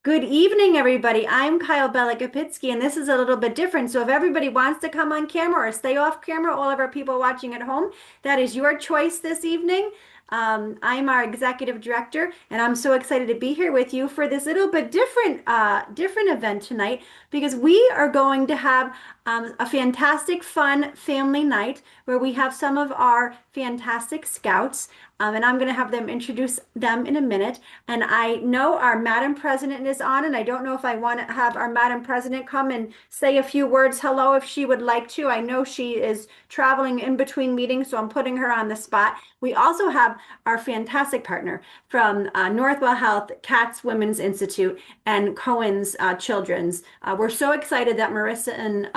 Good evening, everybody. I'm Kyle Belakapitsky, and this is a little bit different. So if everybody wants to come on camera or stay off camera, all of our people watching at home, that is your choice this evening. I'm our executive director, and I'm so excited to be here with you for this little bit different event tonight because we are going to have a fantastic, fun family night where we have some of our fantastic scouts. And I'm going to have them introduce them in a minute. And I know our Madam President is on, and I don't know if I want to have our Madam President come and say a few words hello if she would like to. I know she is traveling in between meetings, so I'm putting her on the spot. We also have our fantastic partner from Northwell Health, KATZ Women's Institute, and Cohen's Children's. We're so excited that Marissa and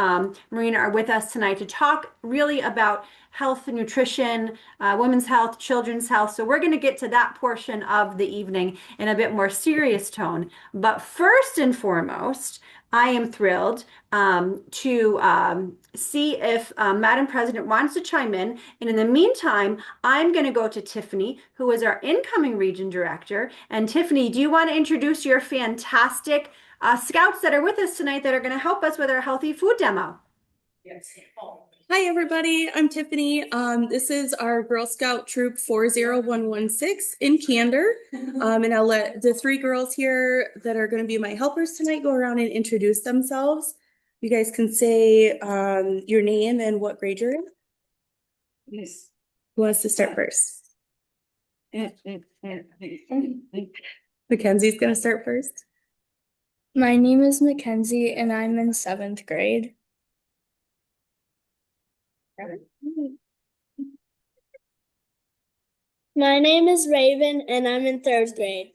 Marina are with us tonight to talk really about health, nutrition, women's health, children's health. So we're going to get to that portion of the evening in a bit more serious tone. But first and foremost, I am thrilled to see if Madam President wants to chime in. And in the meantime, I'm going to go to Tiffany, who is our incoming region director. And Tiffany, do you want to introduce your fantastic scouts that are with us tonight that are going to help us with our healthy food demo? Yes. Hi, everybody. I'm Tiffany. This is our Girl Scout Troop 40116 in Candor. And I'll let the three girls here that are going to be my helpers tonight go around and introduce themselves. You guys can say your name and what grade you're in. Yes. Who wants to start first? Mackenzie's going to start first. My name is Mackenzie, and I'm in 7th grade. My name is Raven, and I'm in 3rd grade.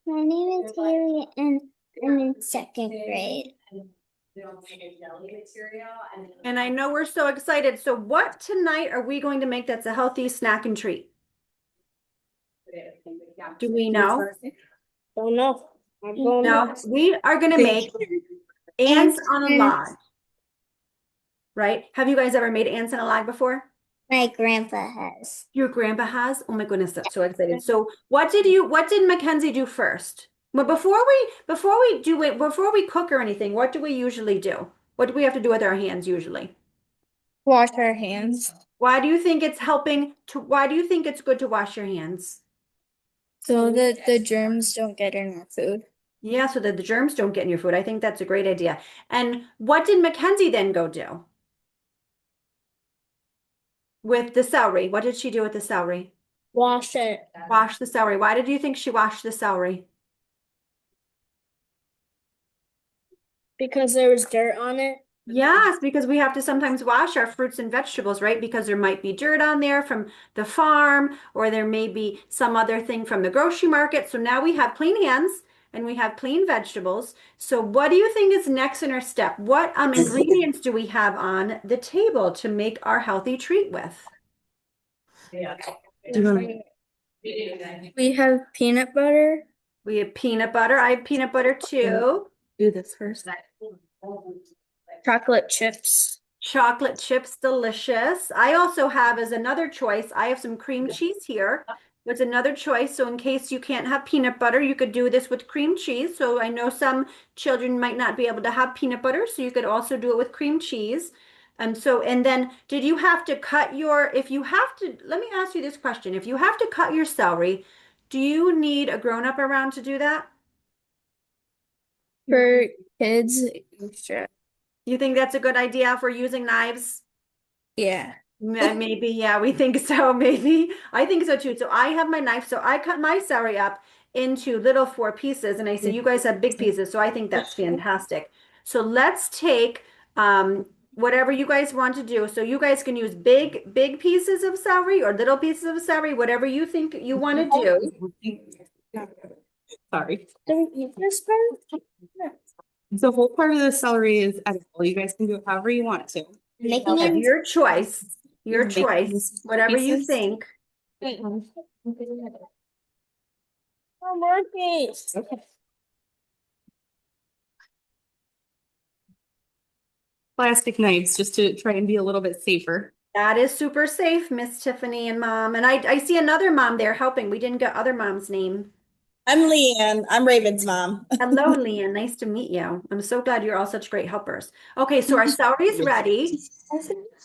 My name is Haley, and I'm in 2nd grade. And I know we're so excited. So what tonight are we going to make that's a healthy snack and treat? Do we know? Don't know. No, we are going to make ants on a log. Right? Have you guys ever made ants on a log before? My grandpa has. Your grandpa has? Oh my goodness, that's so excited. So what did Mackenzie do first? But before we cook or anything, what do we usually do? What do we have to do with our hands usually? Wash our hands. Why do you think it's good to wash your hands? So that the germs don't get in our food. Yeah, so that the germs don't get in your food. I think that's a great idea. And what did Mackenzie then go do? With the celery. What did she do with the celery? Wash it. Wash the celery. Why did you think she washed the celery? Because there was dirt on it. Yes, because we have to sometimes wash our fruits and vegetables, right? Because there might be dirt on there from the farm, or there may be some other thing from the grocery market. So now we have clean hands and we have clean vegetables. So what do you think is next in our step? What ingredients do we have on the table to make our healthy treat with? We have peanut butter. We have peanut butter. I have peanut butter too. Do this first. Chocolate chips. Chocolate chips, delicious. I also have as another choice, I have some cream cheese here. That's another choice. So in case you can't have peanut butter, you could do this with cream cheese. So I know some children might not be able to have peanut butter, so you could also do it with cream cheese. And then did you have to cut let me ask you this question. If you have to cut your celery, do you need a grown-up around to do that? For kids, sure. You think that's a good idea for using knives? Yeah. Maybe, yeah, we think so. Maybe. I think so too. So I have my knife. So I cut my celery up into little 4 pieces. And I say, you guys have big pieces. So I think that's fantastic. So let's take whatever you guys want to do. So you guys can use big pieces of celery or little pieces of celery, whatever you think you want to do. Sorry. Do we eat this part? The whole part of the celery is edible. You guys can do it however you want to. Making it Your choice. Your choice. Whatever you think. Oh, more piece. Okay. Plastic knives just to try and be a little bit safer. That is super safe, Miss Tiffany and Mom. And I see another mom there helping. We didn't get other mom's name. I'm Leanne. I'm Raven's mom. Hello, Leanne. Nice to meet you. I'm so glad you're all such great helpers. Okay, so our celery is ready.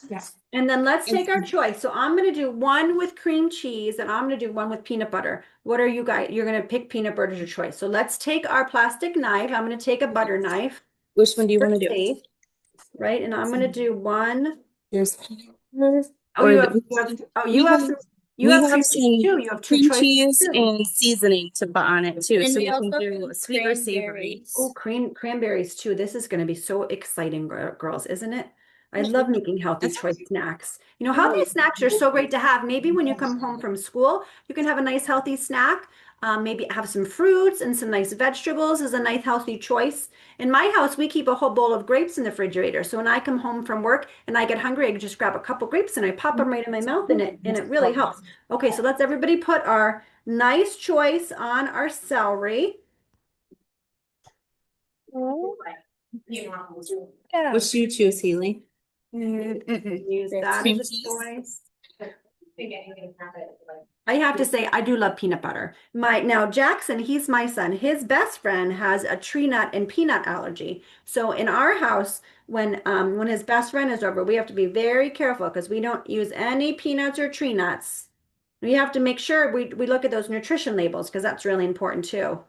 Yes. And then let's take our choice. So I'm going to do one with cream cheese and I'm going to do one with peanut butter. What are you guys? You're going to pick peanut butter as your choice. So let's take our plastic knife. I'm going to take a butter knife. Which one do you For want to do? safe, right? And I'm going to do one. There's peanut butter, Oh, or you the, have, oh, we have you we have have cream cheese some too. You have two cream choices cheese too. and seasoning to put on it too, And so we you can also do have sweet or savory. cranberries. Oh, cranberries too. This is going to be so exciting, girls, isn't it? I love making healthy choice snacks. You know, healthy snacks are so great to have. Maybe when you come home from school, you can have a nice healthy snack. Maybe have some fruits and some nice vegetables is a nice healthy choice. In my house, we keep a whole bowl of grapes in the refrigerator. So when I come home from work and I get hungry, I can just grab a couple grapes and I pop them right in my mouth and it really helps. Okay, so let's everybody put our nice choice on our celery. Yeah. Which do you choose, Haley? Use that Cream as a cheese? choice. I have to say, I do love peanut butter. Now Jackson, he's my son. His best friend has a tree nut and peanut allergy. So in our house, when his best friend is over, we have to be very careful because we don't use any peanuts or tree nuts. We have to make sure we look at those nutrition labels because that's really important too.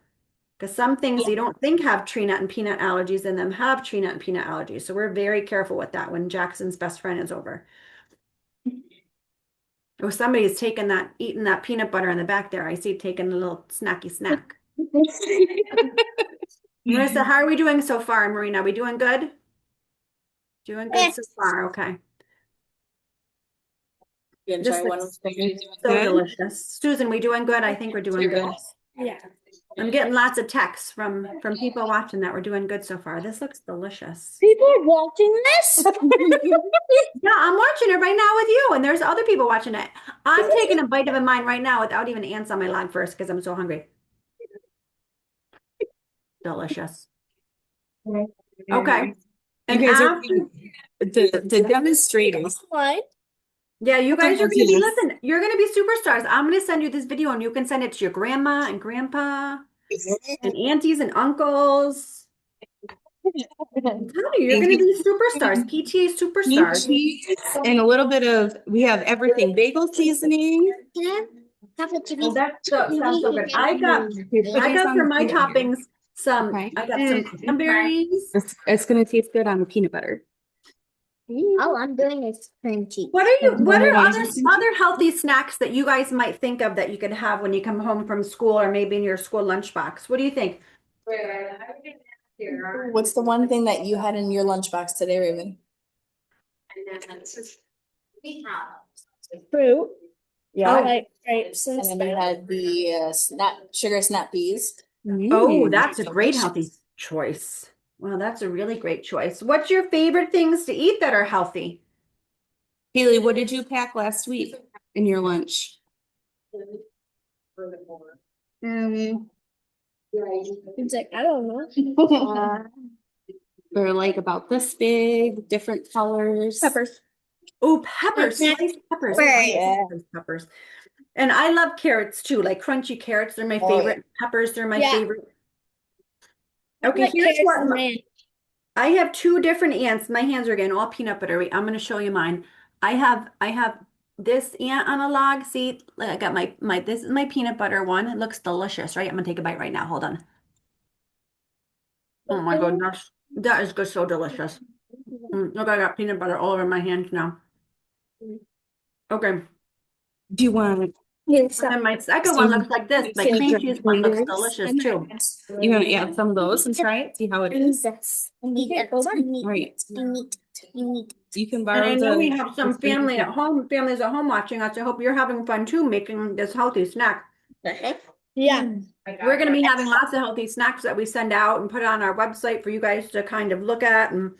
Because some things you don't think have tree nut and peanut allergies in them have tree nut and peanut allergies. So we're very careful with that when Jackson's best friend is over. Oh, somebody's eating that peanut butter in the back there. I see taking a little snacky snack. Marissa, how are we doing so far, Marina? Are we doing good? Doing good so far. Okay. You gonna This try one looks with fingers? so Good. delicious. Susan, we doing good? I think we're doing good. Yeah. I'm getting lots of texts from people watching that we're doing good so far. This looks delicious. People are watching this? Yeah, I'm watching it right now with you, and there's other people watching it. I'm taking a bite of mine right now without even ants on my log first because I'm so hungry. Delicious. Okay. You And guys are after, the demonstrators. What? yeah, you guys are going to be, Yes. listen, you're going to be superstars. I'm going to send you this video and you can send it to your grandma and grandpa and aunties and uncles. I'm telling you, you're going to be superstars, PTA Cream superstars. cheese and a little bit of, we have everything, bagel seasoning. Oh, that sounds so good. I got for my toppings Okay. I got some cranberries. It's gonna taste good on the peanut butter. All I'm doing is cream cheese. What are Wanna other healthy snacks that you guys might think of that you could have when you come home from school or maybe in your school lunchbox? What do you think? What's the one thing that you had in your lunchbox today, Raven? Fruit. Yeah. I like grapes and And then you stuff. had the sugar snap peas. Oh, that's a great healthy choice. Well, that's a really great choice. What's your favorite things to eat that are healthy? Haley, what did you pack last week in your lunch? It's like, I don't know. They're like about this big, different colors. Peppers. Oh, peppers, sliced peppers. Right. Sliced peppers. And I love carrots too, like crunchy carrots. They're my Oh, yeah. favorite. Peppers, they're my Yeah. favorite. Okay, Like here's carrots what and ranch. I have two different ants. My hands are getting all peanut buttery. I'm going to show you mine. I have this ant on a log. See, I got this is my peanut butter one. It looks delicious, right? I'm going to take a bite right now. Hold on. Oh my goodness. That is just so delicious. Look, I got peanut butter all over my hands now. Okay. Do you want? And then my second one looks like this. My cream cheese one looks delicious too. You want to add some of those and try it? See how it is. Right. You can And borrow I know we the. have some families at home watching us. I hope you're having fun too, making this healthy snack. Yeah. We're going to be having lots of healthy snacks that we send out and put on our website for you guys to kind of look at. And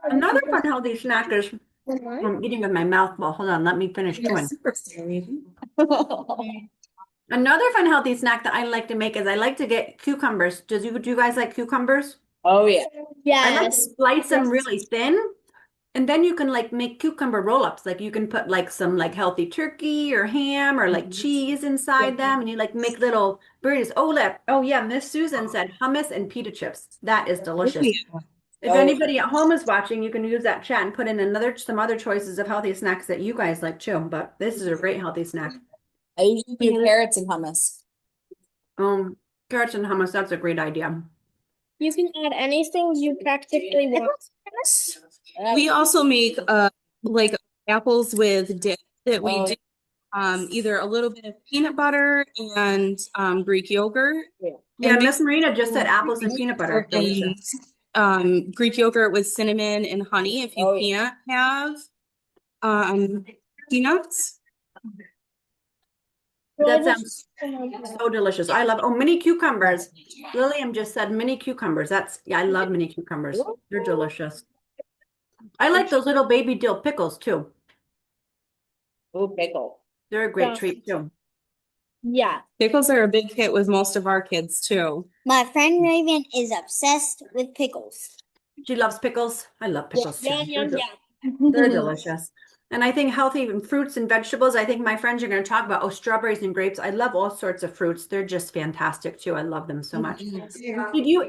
another fun healthy snack is I'm eating with my mouth full. Hold on, let me finish chewing. Another fun healthy snack that I like to make is I like to get cucumbers. Do you guys like cucumbers? Oh yeah. I like to Yes. slice them really thin. And then you can like make cucumber roll-ups. Like you can put like some like healthy turkey or ham or like cheese inside them and you like make little burritos. Oh yeah, Miss Susan said hummus and pita chips. That is delicious. If anybody at home is watching, you can use that chat and put in some other choices of healthy snacks that you guys like too. But this is a great healthy snack. I usually do carrots and hummus. Um, Carrots and hummus, that's a great idea. You can add anything you practically want. We also make like apples with dip that we do either a little bit of peanut butter and Greek yogurt. Yeah, And Miss Marina just said apples and peanut butter. Delicious. Greek yogurt with cinnamon and honey if you can't have peanuts. That sounds so delicious. I love, mini cucumbers. Lillian just said mini cucumbers. Yeah, I love mini cucumbers. They're delicious. I like those little baby dill pickles too. Oh, pickle. They're a great Yeah. treat too. Yeah. Pickles are a big hit with most of our kids too. My friend Raven is obsessed with pickles. She loves pickles. I love pickles too. Yum, yum, They're yum. delicious. And I think healthy fruits and vegetables. I think my friends are going to talk about, strawberries and grapes. I love all sorts of fruits. They're just fantastic too. I love them so much. If you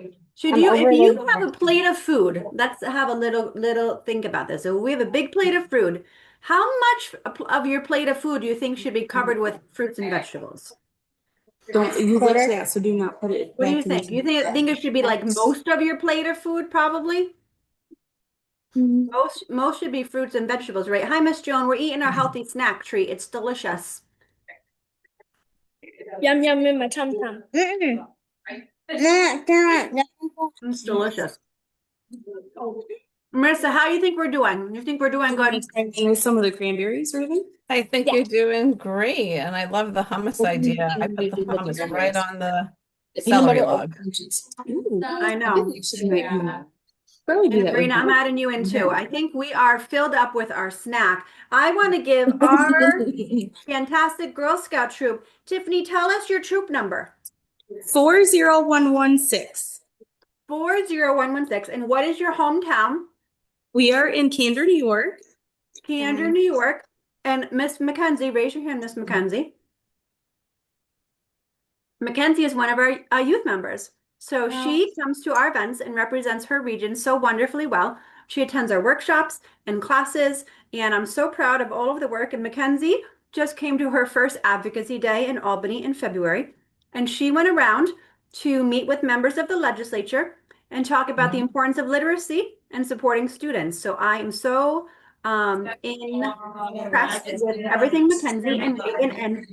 have a plate of food, let's have a little think about this. So we have a big plate of food. How much of your plate of food do you think should be covered with fruits and vegetables? Don't you lift that, so do not put it. What do you think? You think it should be like most of your plate of food, probably? Most should be fruits and vegetables, right? Hi, Miss Joan. We're eating our healthy snack treat. It's delicious. Yum yum in my tum tum. It's delicious. Marissa, how do you think we're doing? You think we're doing good? And some of the cranberries, Raven? I think you're doing great, and I love the hummus idea. I put the hummus right on the celery log. I know. Probably do And that Karina, with I'm adding you in too. I think we are filled up with our snack. I want to give our fantastic Girl Scout troop. Tiffany, tell us your troop number. 40116. 40116. And what is your hometown? We are in Candor, New York. Candor, New York. And Miss Mackenzie, raise your hand, Miss Mackenzie. Mackenzie is one of our youth members. So she comes to our events and represents her region so wonderfully well. She attends our workshops and classes, and I'm so proud of all of the work. And Mackenzie just came to her first advocacy day in Albany in February, and she went around to meet with members of the legislature and talk about the importance of literacy and supporting students. So I am so impressed with everything Mackenzie and Megan and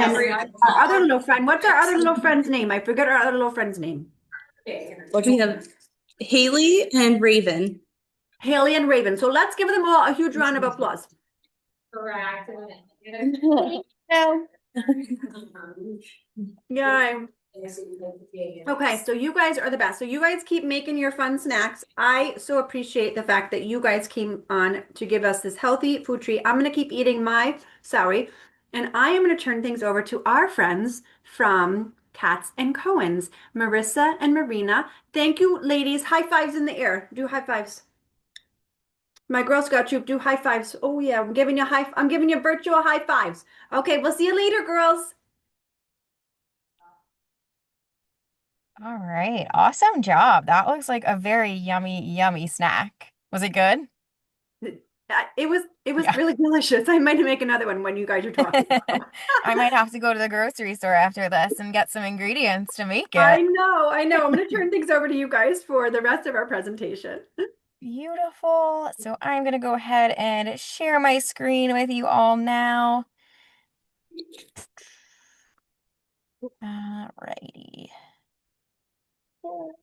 our other little friend. What's our other little friend's name? I forget our other little friend's name. We have Haley and Raven. Haley and Raven. So let's give them all a huge round of applause. No. Yeah. Okay, so you guys are the best. So you guys keep making your fun snacks. I so appreciate the fact that you guys came on to give us this healthy food treat. I'm going to keep eating my celery, and I am going to turn things over to our friends from KATZ and Cohen's, Marissa and Marina. Thank you, ladies. High fives in the air. Do high fives. My Girl Scout troop, do high fives. Oh yeah, I'm giving you virtual high fives. Okay, we'll see you later, girls. All right. Awesome job. That looks like a very yummy, yummy snack. Was it good? It was Yeah. really delicious. I might make another one when you guys are talking. I might have to go to the grocery store after this and get some ingredients to make I it. know. I'm going to turn things over to you guys for the rest of our presentation. Beautiful. So I'm going to go ahead and share my screen with you all now. Alrighty.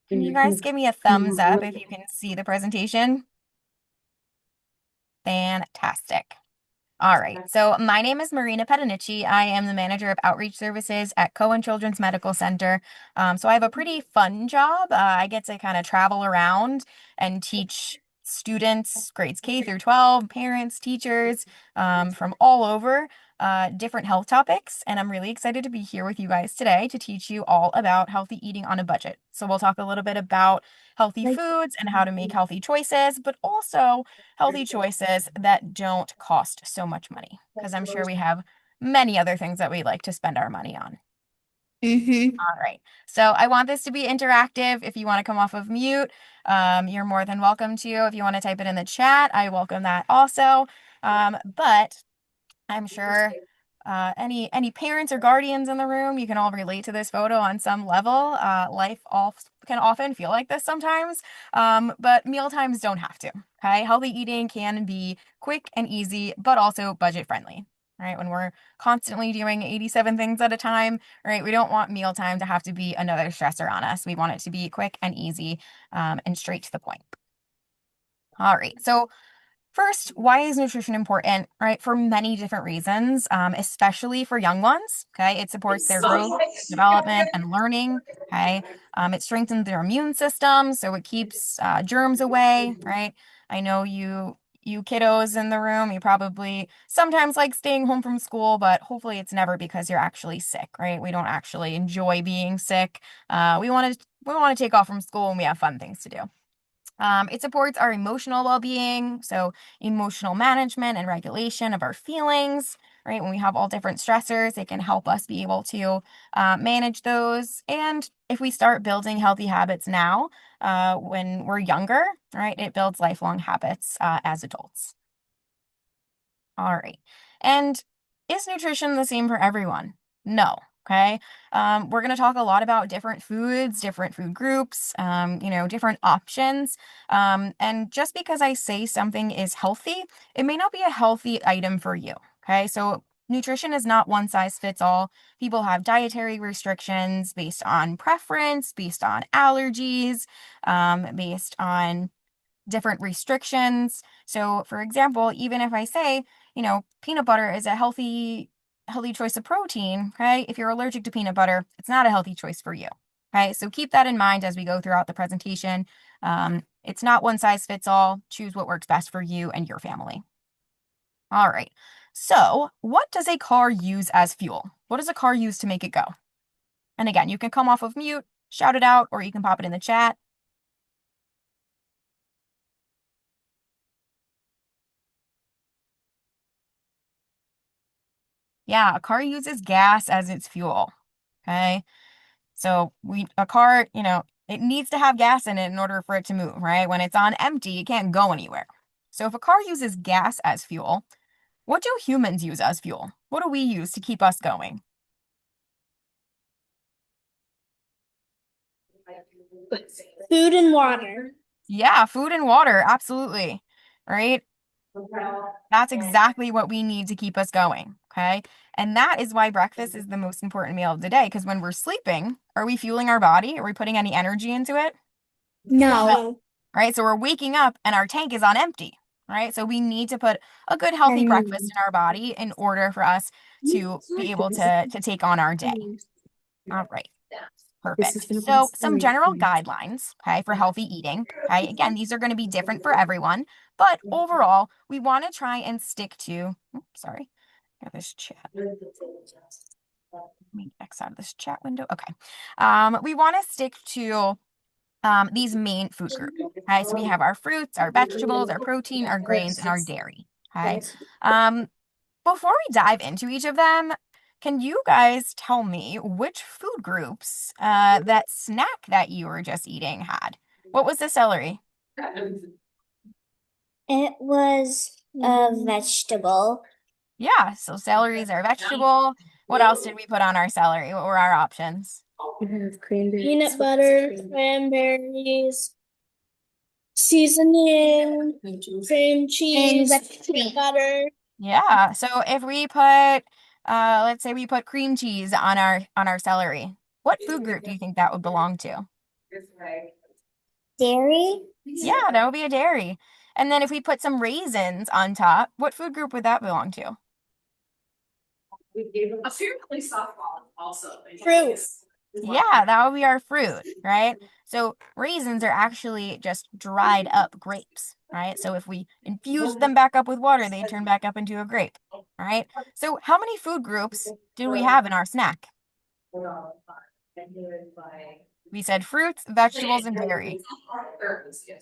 Can you guys give me a thumbs up if you can see the presentation? Fantastic. All right. So my name is Marina Petanici. I am the manager of outreach services at Cohen Children's Medical Center. So I have a pretty fun job. I get to kind of travel around and teach students, grades K through 12, parents, teachers, from all over, different health topics. And I'm really excited to be here with you guys today to teach you all about healthy eating on a budget. So we'll talk a little bit about healthy foods and how to make healthy choices, but also healthy choices that don't cost so much money, because I'm sure we have many other things that we like to spend our money on. Mm-hmm. All right. So I want this to be interactive. If you want to come off of mute, you're more than welcome to. If you want to type it in the chat, I welcome that also. But I'm sure any parents or guardians in the room, you can all relate to this photo on some level. Life can often feel like this sometimes, but meal times don't have to. Okay, healthy eating can be quick and easy, but also budget friendly. Right, when we're constantly doing 87 things at a time, right, we don't want mealtime to have to be another stressor on us. We want it to be quick and easy, and straight to the point. All right, so first, why is nutrition important, right? For many different reasons, especially for young ones, okay? It supports their growth, development, and learning, okay? It strengthens their immune system, so it keeps germs away, right? I know you kiddos in the room, you probably sometimes like staying home from school, but hopefully it's never because you're actually sick, right? We don't actually enjoy being sick. We want to take off from school when we have fun things to do. It supports our emotional well-being, so emotional management and regulation of our feelings, right? When we have all different stressors, it can help us be able to manage those. And if we start building healthy habits now, when we're younger, right, it builds lifelong habits as adults. All right. And is nutrition the same for everyone? No. Okay. We're going to talk a lot about different foods, different food groups, different options. And just because I say something is healthy, it may not be a healthy item for you. Okay. So nutrition is not one size fits all. People have dietary restrictions based on preference, based on allergies, based on different restrictions. So, for example, even if I say, peanut butter is a healthy choice of protein, okay? If you're allergic to peanut butter, it's not a healthy choice for you. Okay? So keep that in mind as we go throughout the presentation. It's not one size fits all. Choose what works best for you and your family. All right. So, what does a car use as fuel? What does a car use to make it go? And again, you can come off of mute, shout it out, or you can pop it in the chat. Yeah, a car uses gas as its fuel. Okay. So a car, it needs to have gas in it in order for it to move, right? When it's on empty, it can't go anywhere. So if a car uses gas as fuel, what do humans use as fuel? What do we use to keep us going? Food and water. Yeah, food and water, absolutely. Right? That's exactly what we need to keep us going, okay? And that is why breakfast is the most important meal of the day, because when we're sleeping, are we fueling our body? Are we putting any energy into it? No. Right? So we're waking up and our tank is on empty, right? So we need to put a good healthy breakfast in our body in order for us to be able to take on our day. All right. Perfect. So some general guidelines, okay, for healthy eating. Okay. Again, these are going to be different for everyone, but overall, we want to try and stick to, sorry, got this chat. Let me X out of this chat window. Okay. We want to stick to these main food groups. Okay, so we have our fruits, our vegetables, our protein, our grains, and our dairy. Okay. Before we dive into each of them, can you guys tell me which food groups that snack that you were just eating had? What was the celery? It was a vegetable. Yeah, so celery is our vegetable. What else did we put on our celery? What were our options? Peanut butter, cranberries, seasoning, cream cheese, peanut butter. Yeah, so if we put let's say we put cream cheese on our celery, what food group do you think that would belong to? Dairy. Yeah, that would be a dairy. And then if we put some raisins on top, what food group would that belong to? Fruit. Yeah, that would be our fruit, right? So raisins are actually just dried up grapes, right? So if we infuse them back up with water, they turn back up into a grape, right? So how many food groups do we have in our snack? We said fruits, vegetables, and dairy.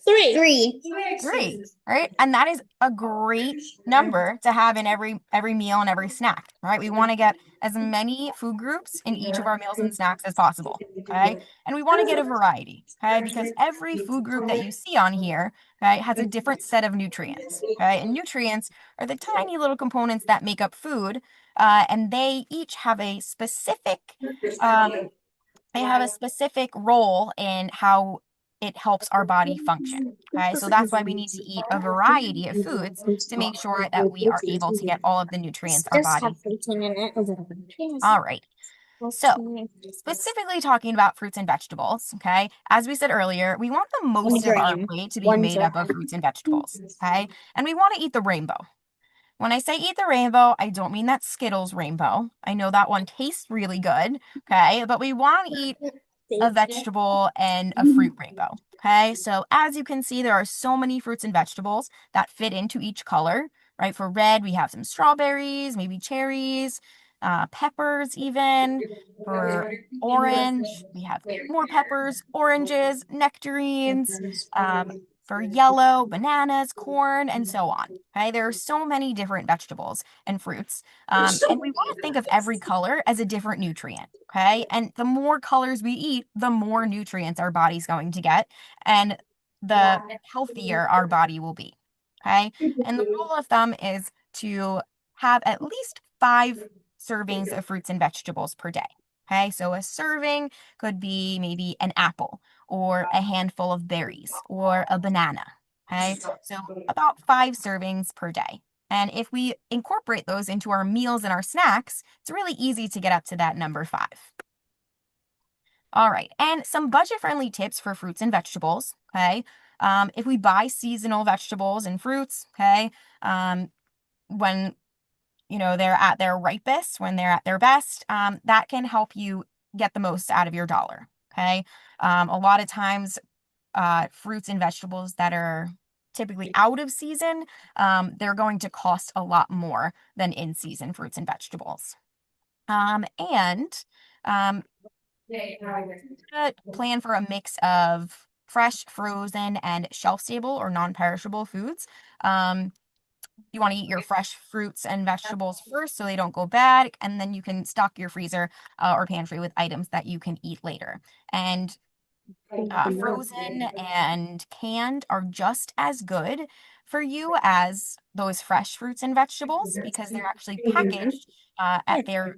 Three. Three, right? And that is a great number to have in every meal and every snack, right? We want to get as many food groups in each of our meals and snacks as possible, okay? And we want to get a variety, okay? Because every food group that you see on here, okay, has a different set of nutrients, okay? And nutrients are the tiny little components that make up food, and they each have a specific um, they have a specific role in how it helps our body function. Okay, so that's why we need to eat a variety of foods to make sure that we are able to get all of the nutrients our Just have body. protein in it. All right. So, specifically talking about fruits and vegetables, okay, as we said earlier, we want the most of our plate to be made up of fruits and vegetables, okay, and we want to eat the rainbow. When I say eat the rainbow, I don't mean that Skittles rainbow. I know that one tastes really good, okay, but we want to eat a vegetable and a fruit rainbow. Okay, so as you can see, there are so many fruits and vegetables that fit into each color, right? For red, we have some strawberries, maybe cherries, peppers, even. For orange, we have more peppers, oranges, nectarines. For yellow, bananas, corn, and so on. Okay, there are so many different vegetables and fruits. And we want to think of every color as a different nutrient. Okay. And the more colors we eat, the more nutrients our body's going to get and the healthier our body will be. Okay. And the rule of thumb is to have at least 5 servings of fruits and vegetables per day. Okay. So a serving could be maybe an apple or a handful of berries or a banana. Okay. So about 5 servings per day. And if we incorporate those into our meals and our snacks, it's really easy to get up to that number 5. All right, and some budget-friendly tips for fruits and vegetables, okay? If we buy seasonal vegetables and fruits, okay, when they're at their ripest, when they're at their best, that can help you get the most out of your dollar, okay? A lot of times, fruits and vegetables that are typically out of season, they're going to cost a lot more than in-season fruits and vegetables. And plan for a mix of fresh, frozen, and shelf-stable or non-perishable foods. You want to eat your fresh fruits and vegetables first so they don't go bad, and then you can stock your freezer or pantry with items that you can eat later. And frozen and canned are just as good for you as those fresh fruits and vegetables because they're actually packaged at their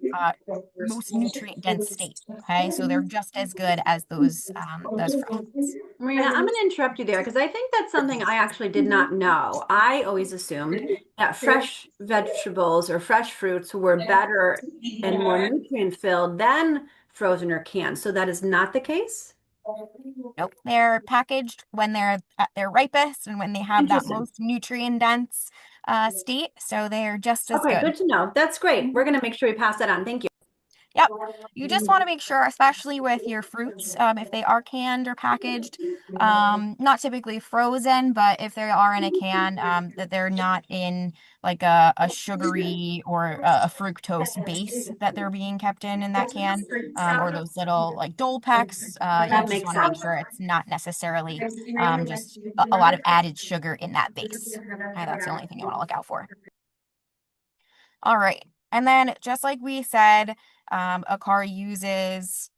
most nutrient dense state. Okay, so they're just as good as those fresh fruits. Marina, I'm going to interrupt you there because I think that's something I actually did not know. I always assumed that fresh vegetables or fresh fruits were better and more nutrient filled than frozen or canned. So that is not the case? Nope, they're packaged when they're at their ripest and when they have that Interesting. most nutrient dense state, so they're just as Okay, good. good to know. That's great. We're going to make sure we pass that on. Thank you. Yep. You just want to make sure, especially with your fruits, if they are canned or packaged, not typically frozen, but if they are in a can, that they're not in like a sugary or a fructose base that they're being kept in that can, or those little like Dole packs. You That just makes want to make sense. sure it's not necessarily just a lot of added sugar in that base. Okay, that's the only thing you want to look out for. All right. And then just like we said, a car uses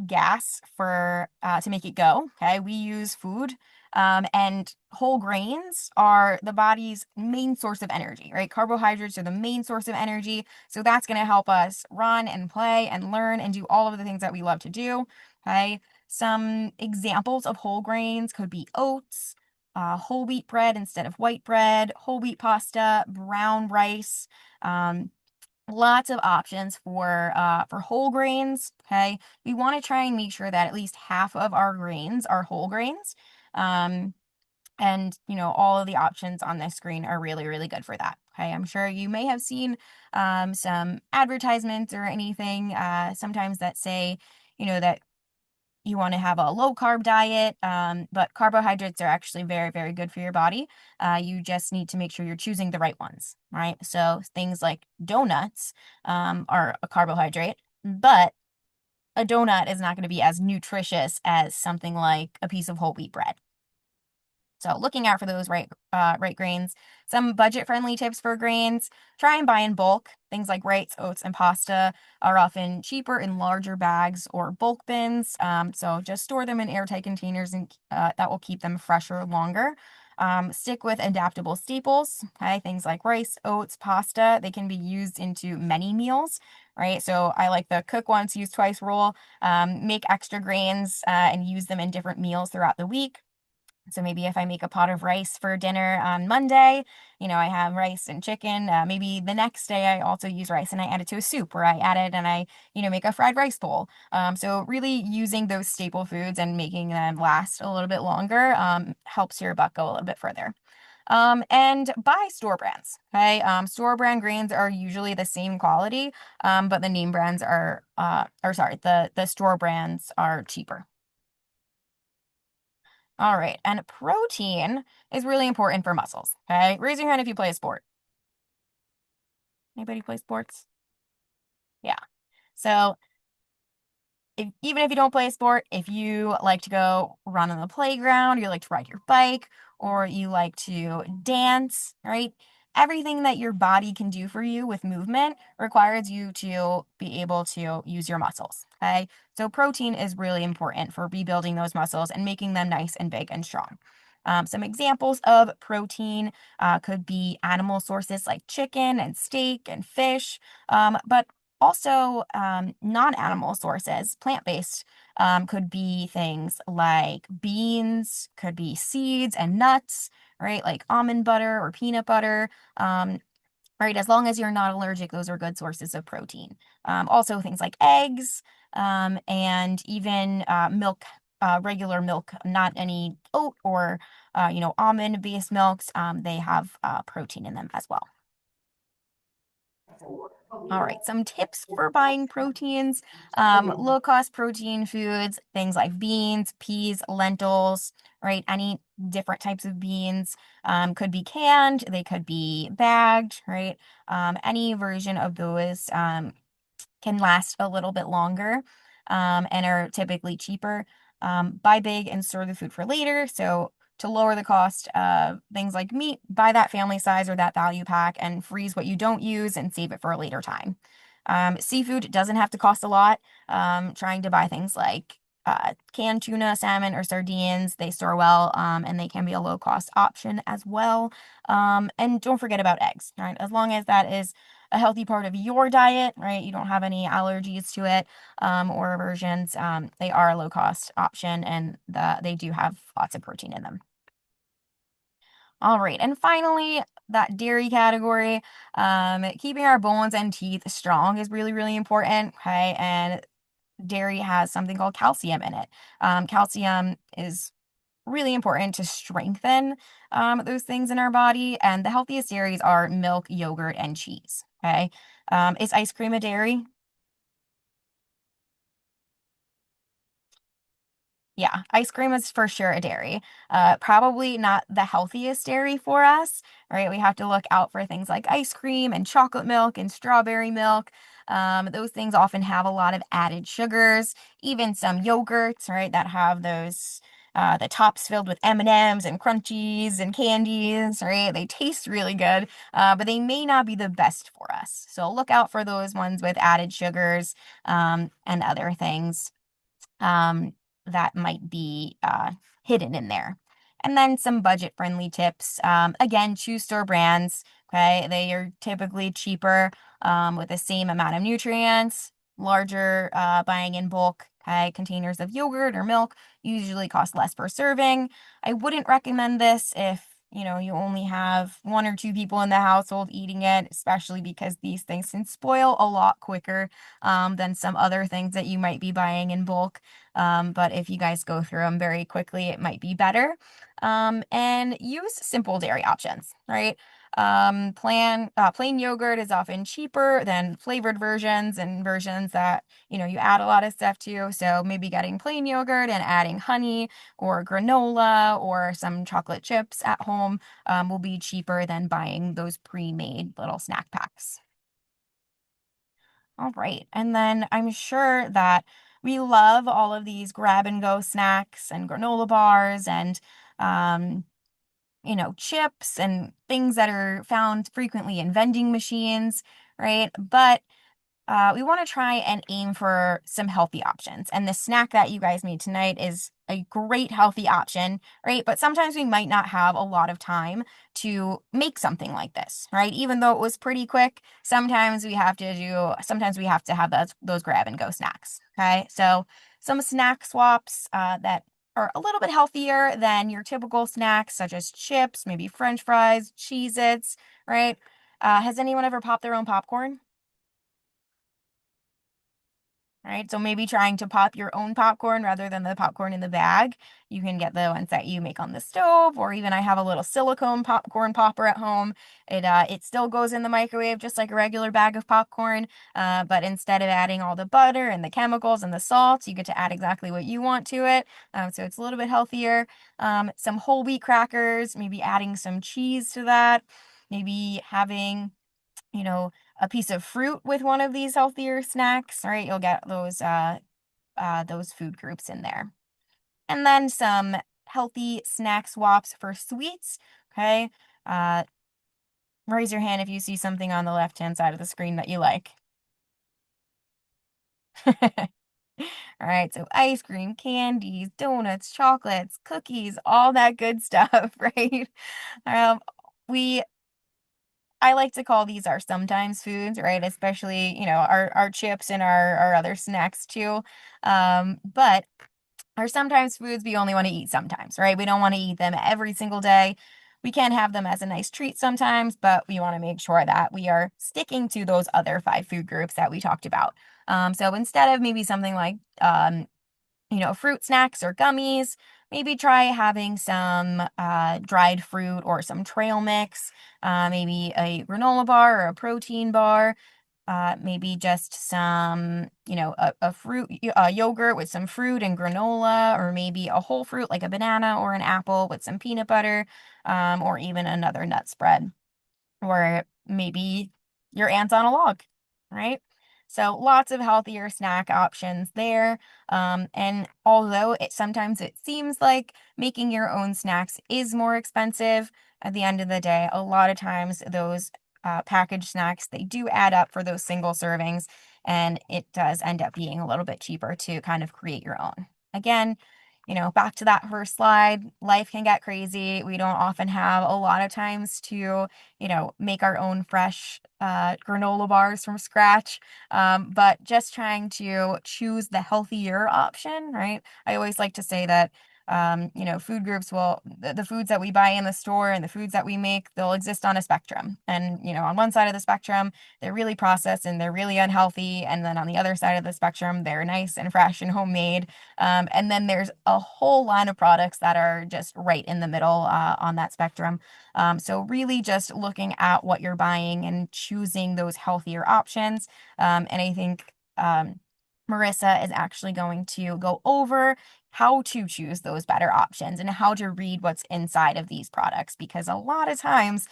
gas for to make it go. Okay, we use food, and whole grains are the body's main source of energy. Right, carbohydrates are the main source of energy, so that's going to help us run and play and learn and do all of the things that we love to do. Okay, some examples of whole grains could be oats. Whole wheat bread instead of white bread, whole wheat pasta, brown rice, lots of options for whole grains. Okay, we want to try and make sure that at least half of our grains are whole grains. And all of the options on this screen are really, really good for that. Okay, I'm sure you may have seen some advertisements or anything sometimes that say, that you want to have a low carb diet, but carbohydrates are actually very, very good for your body. You just need to make sure you're choosing the right ones, right? So things like donuts are a carbohydrate, but a donut is not going to be as nutritious as something like a piece of whole wheat bread. So looking out for those right grains. Some budget-friendly tips for grains. Try and buy in bulk. Things like rice, oats, and pasta are often cheaper in larger bags or bulk bins. So just store them in airtight containers, and that will keep them fresher longer. Stick with adaptable staples. Okay, things like rice, oats, pasta. They can be used into many meals, right? So I like the cook once, use twice rule. Make extra grains and use them in different meals throughout the week. So maybe if I make a pot of rice for dinner on Monday, I have rice and chicken. Maybe the next day I also use rice and I add it to a soup, or I add it and I, make a fried rice bowl. So really using those staple foods and making them last a little bit longer helps your butt go a little bit further. And buy store brands. Okay. Store brand grains are usually the same quality, but the name brands the store brands are cheaper. All right, and protein is really important for muscles, okay? Raise your hand if you play a sport. Anybody play sports? Yeah. So even if you don't play a sport, if you like to go run on the playground, you like to ride your bike, or you like to dance, right? Everything that your body can do for you with movement requires you to be able to use your muscles, okay? So protein is really important for rebuilding those muscles and making them nice and big and strong. Some examples of protein could be animal sources like chicken and steak and fish, but also, non-animal sources, plant-based, could be things like beans, could be seeds and nuts, right? Like almond butter or peanut butter. Right? As long as you're not allergic, those are good sources of protein. Also, things like eggs, and even milk, regular milk, not any oat or, almond-based milks. They have protein in them as well. All right, some tips for buying proteins. Low-cost protein foods, things like beans, peas, lentils, right? Any different types of beans could be canned, they could be bagged, right? Any version of those can last a little bit longer and are typically cheaper. Buy big and store the food for later. So to lower the cost of things like meat, buy that family size or that value pack and freeze what you don't use and save it for a later time. Seafood doesn't have to cost a lot. Trying to buy things like canned tuna, salmon, or sardines, they store well, and they can be a low cost option as well. And don't forget about eggs, right? As long as that is a healthy part of your diet, right? You don't have any allergies to it or aversions. They are a low cost option and they do have lots of protein in them. All right, and finally, that dairy category, keeping our bones and teeth strong is really, really important, okay? And dairy has something called calcium in it. Calcium is really important to strengthen those things in our body, and the healthiest dairies are milk, yogurt, and cheese, okay? Is ice cream a dairy? Yeah, ice cream is for sure a dairy. Probably not the healthiest dairy for us, right? We have to look out for things like ice cream and chocolate milk and strawberry milk. Those things often have a lot of added sugars, even some yogurts, right, that have those the tops filled with M&Ms and crunchies and candies, right? They taste really good, but they may not be the best for us. So look out for those ones with added sugars and other things that might be hidden in there. And then some budget friendly tips. Again, choose store brands. Okay, they are typically cheaper with the same amount of nutrients. Larger buying in bulk. Okay, containers of yogurt or milk usually cost less per serving. I wouldn't recommend this if you only have one or two people in the household eating it, especially because these things can spoil a lot quicker than some other things that you might be buying in bulk. But if you guys go through them very quickly, it might be better. And use simple dairy options, right? Plain yogurt is often cheaper than flavored versions and versions that, you add a lot of stuff to. So maybe getting plain yogurt and adding honey or granola or some chocolate chips at home will be cheaper than buying those pre-made little snack packs. All right. And then I'm sure that we love all of these grab and go snacks and granola bars and, um, chips and things that are found frequently in vending machines, right? But we want to try and aim for some healthy options. And the snack that you guys made tonight is a great healthy option, right? But sometimes we might not have a lot of time to make something like this, right? Even though it was pretty quick, sometimes we have to have those grab and go snacks. Okay. So some snack swaps that are a little bit healthier than your typical snacks, such as chips, maybe French fries, Cheez-Its, right? Has anyone ever popped their own popcorn? Right? So maybe trying to pop your own popcorn rather than the popcorn in the bag. You can get the ones that you make on the stove, or even I have a little silicone popcorn popper at home. It still goes in the microwave just like a regular bag of popcorn, but instead of adding all the butter and the chemicals and the salt, you get to add exactly what you want to it. So it's a little bit healthier. Some whole wheat crackers, maybe adding some cheese to that, maybe having a piece of fruit with one of these healthier snacks, right? You'll get those food groups in there. And then some healthy snack swaps for sweets, okay? Raise your hand if you see something on the left-hand side of the screen that you like. All right, so ice cream, candies, donuts, chocolates, cookies, all that good stuff, right? Um, we I like to call these our sometimes foods, right? Especially, our chips and our other snacks too. But our sometimes foods we only want to eat sometimes, right? We don't want to eat them every single day. We can have them as a nice treat sometimes, but we want to make sure that we are sticking to those other 5 food groups that we talked about. So instead of maybe something like fruit snacks or gummies. Maybe try having some dried fruit or some trail mix, maybe a granola bar or a protein bar, maybe just some, a fruit, yogurt with some fruit and granola, or maybe a whole fruit like a banana or an apple with some peanut butter, or even another nut spread, or maybe your ants on a log, right? So lots of healthier snack options there. And although sometimes it seems like making your own snacks is more expensive, at the end of the day, a lot of times those packaged snacks, they do add up for those single servings, and it does end up being a little bit cheaper to kind of create your own. Again, back to that first slide, life can get crazy. We don't often have a lot of times to make our own fresh granola bars from scratch. But just trying to choose the healthier option, right? I always like to say that, food groups the foods that we buy in the store and the foods that we make, they'll exist on a spectrum. And, on one side of the spectrum, they're really processed and they're really unhealthy. And then on the other side of the spectrum, they're nice and fresh and homemade. And then there's a whole line of products that are just right in the middle on that spectrum. So really just looking at what you're buying and choosing those healthier options. And I think Marissa is actually going to go over how to choose those better options and how to read what's inside of these products, because a lot of times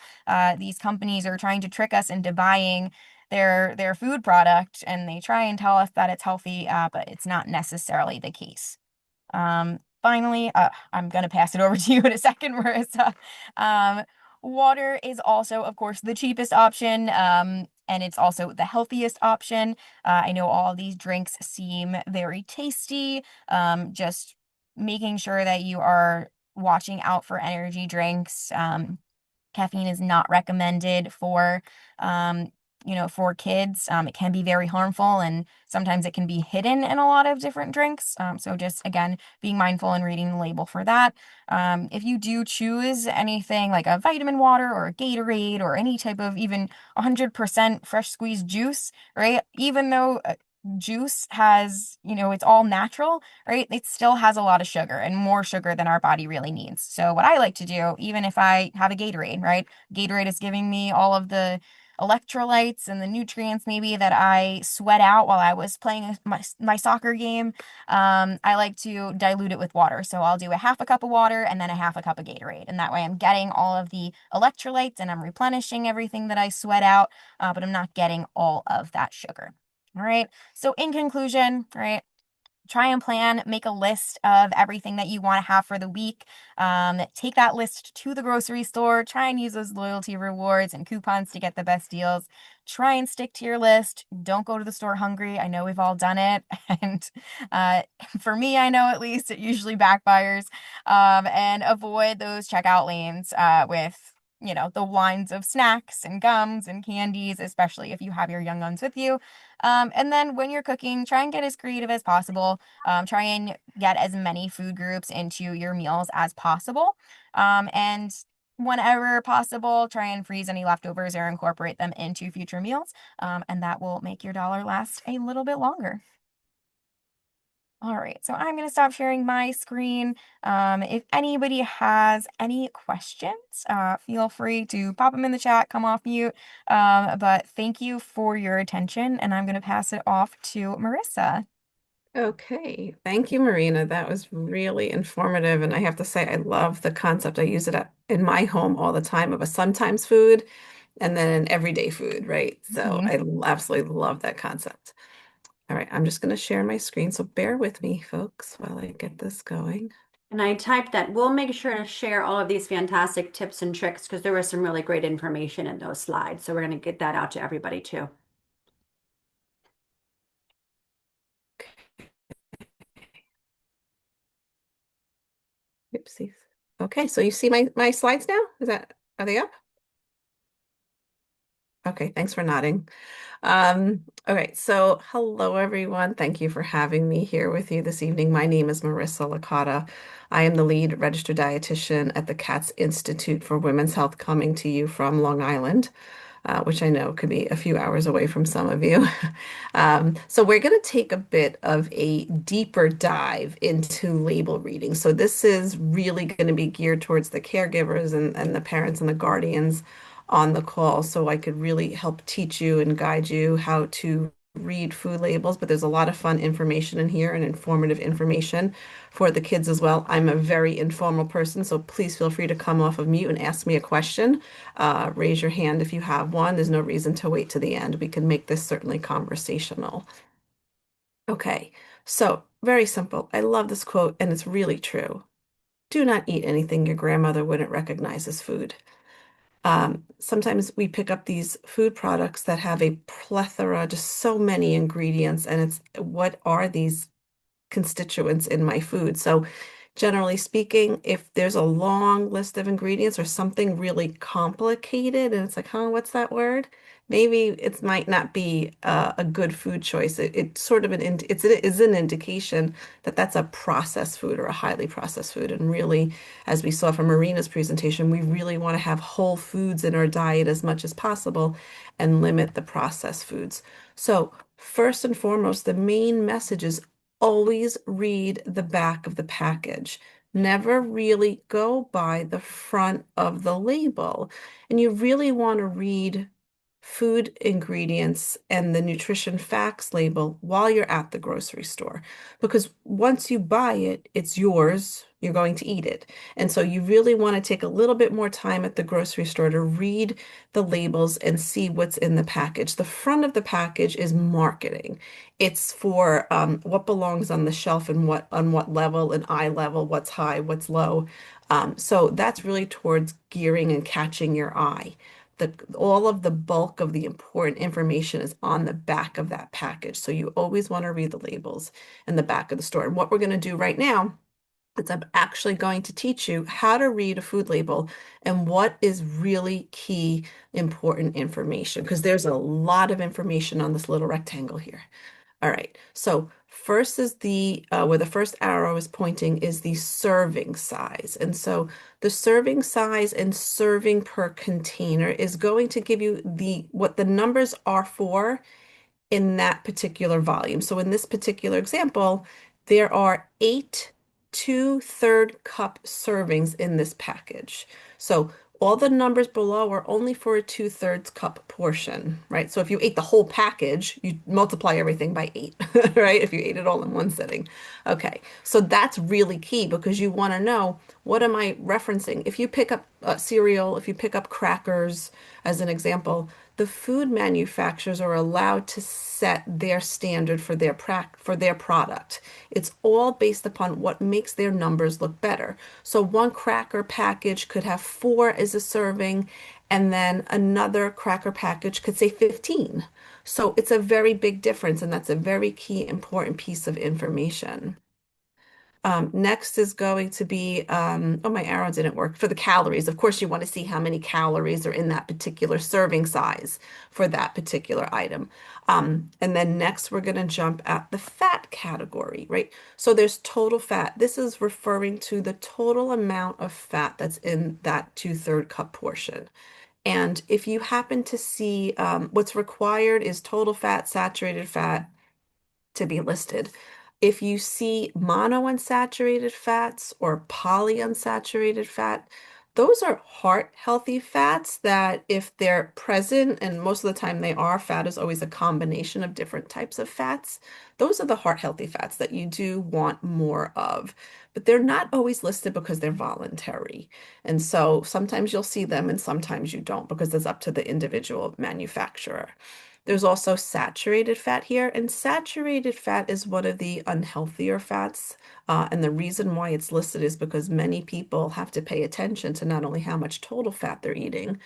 these companies are trying to trick us into buying their food product, and they try and tell us that it's healthy, but it's not necessarily the case. Finally, I'm going to pass it over to you in a second, Marissa. Water is also, of course, the cheapest option, and it's also the healthiest option. I know all these drinks seem very tasty. Just making sure that you are watching out for energy drinks. Caffeine is not recommended for kids. It can be very harmful, and sometimes it can be hidden in a lot of different drinks. So just, again, being mindful and reading the label for that. If you do choose anything like a vitamin water or a Gatorade or any type of even 100% fresh squeezed juice, right? Even though juice has, it's all natural, right? It still has a lot of sugar and more sugar than our body really needs. So what I like to do, even if I have a Gatorade, right? Gatorade is giving me all of the electrolytes and the nutrients maybe that I sweat out while I was playing my soccer game. I like to dilute it with water. So I'll do a half a cup of water and then a half a cup of Gatorade. And that way I'm getting all of the electrolytes and I'm replenishing everything that I sweat out, but I'm not getting all of that sugar. All right. So in conclusion, right, try and plan, make a list of everything that you want to have for the week. Take that list to the grocery store. Try and use those loyalty rewards and coupons to get the best deals. Try and stick to your list. Don't go to the store hungry. I know we've all done it. And for me, I know at least it usually backfires. And avoid those checkout lanes with the lines of snacks and gums and candies, especially if you have your young ones with you. And then when you're cooking, try and get as creative as possible. Try and get as many food groups into your meals as possible. And whenever possible, try and freeze any leftovers or incorporate them into future meals. And that will make your dollar last a little bit longer. All right, so I'm going to stop sharing my screen. If anybody has any questions, feel free to pop them in the chat, come off mute. But thank you for your attention, and I'm going to pass it off to Marissa. Okay, thank you, Marina. That was really informative. And I have to say, I love the concept. I use it in my home all the time of a sometimes food and then an everyday food, right? So I absolutely love that concept. All right, I'm just going to share my screen. So bear with me, folks, while I get this going. And I typed that. We'll make sure to share all of these fantastic tips and tricks because there was some really great information in those slides. So we're going to get that out to everybody too. Oopsies. Okay, so you see my slides now? Are they up? Okay, thanks for nodding. Okay, so hello everyone. Thank you for having me here with you this evening. My name is Marissa Licata. I am the lead registered dietitian at the KATZ Institute for Women's Health, coming to you from Long Island, which I know could be a few hours away from some of you. So we're going to take a bit of a deeper dive into label reading. So this is really going to be geared towards the caregivers and the parents and the guardians on the call, so I could really help teach you and guide you how to read food labels. But there's a lot of fun information in here and informative information for the kids as well. I'm a very informal person, so please feel free to come off of mute and ask me a question. Raise your hand if you have one. There's no reason to wait to the end. We can make this certainly conversational. Okay, so very simple. I love this quote, and it's really true. Do not eat anything your grandmother wouldn't recognize as food. Sometimes we pick up these food products that have a plethora, just so many ingredients, and it's what are these constituents in my food? So generally speaking, if there's a long list of ingredients or something really complicated and it's like, huh, what's that word? Maybe it might not be a good food choice. It's sort of it is an indication that that's a processed food or a highly processed food. And really, as we saw from Marina's presentation, we really want to have whole foods in our diet as much as possible and limit the processed foods. So first and foremost, the main message is always read the back of the package. Never really go by the front of the label. And you really want to read food ingredients and the nutrition facts label while you're at the grocery store. Because once you buy it, it's yours. You're going to eat it. And so you really want to take a little bit more time at the grocery store to read the labels and see what's in the package. The front of the package is marketing. It's for what belongs on the shelf and on what level and eye level, what's high, what's low. So that's really towards gearing and catching your eye. All of the bulk of the important information is on the back of that package. So you always want to read the labels in the back of the store. And what we're going to do right now is I'm actually going to teach you how to read a food label and what is really key important information, because there's a lot of information on this little rectangle here. All right, so first is where the first arrow is pointing is the serving size. And so the serving size and serving per container is going to give you what the numbers are for in that particular volume. So in this particular example, there are 8 2/3 cup servings in this package. So all the numbers below are only for a 2/3 cup portion, right? So if you ate the whole package, you multiply everything by 8, right? If you ate it all in one sitting. Okay, so that's really key because you want to know, what am I referencing? If you pick up cereal, if you pick up crackers, as an example, the food manufacturers are allowed to set their standard for their product. It's all based upon what makes their numbers look better. So one cracker package could have 4 as a serving, and then another cracker package could say 15. So it's a very big difference, and that's a very key important piece of information. Next is going to be, oh, my arrow didn't work, for the calories. Of course, you want to see how many calories are in that particular serving size for that particular item. And then next, we're going to jump at the fat category, right? So there's total fat. This is referring to the total amount of fat that's in that 2/3 cup portion. And if you happen to see, what's required is total fat, saturated fat, to be listed. If you see monounsaturated fats or polyunsaturated fat, those are heart healthy fats that, if they're present, and most of the time they are, fat is always a combination of different types of fats. Those are the heart healthy fats that you do want more of, but they're not always listed because they're voluntary. And so sometimes you'll see them and sometimes you don't, because it's up to the individual manufacturer. There's also saturated fat here, and saturated fat is one of the unhealthier fats. And the reason why it's listed is because many people have to pay attention to not only how much total fat they're eating,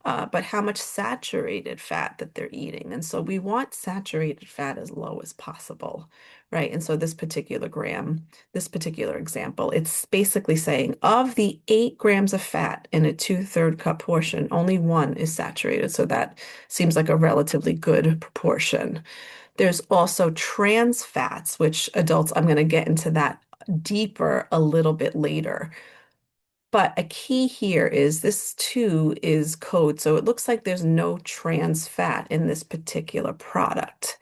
but how much saturated fat that they're eating. And so we want saturated fat as low as possible, right? And so this particular example, it's basically saying, of the 8 grams of fat in a 2/3 cup portion, only 1 is saturated. So that seems like a relatively good proportion. There's also trans fats, which adults, I'm going to get into that deeper a little bit later. But a key here is this too is code. So it looks like there's no trans fat in this particular product.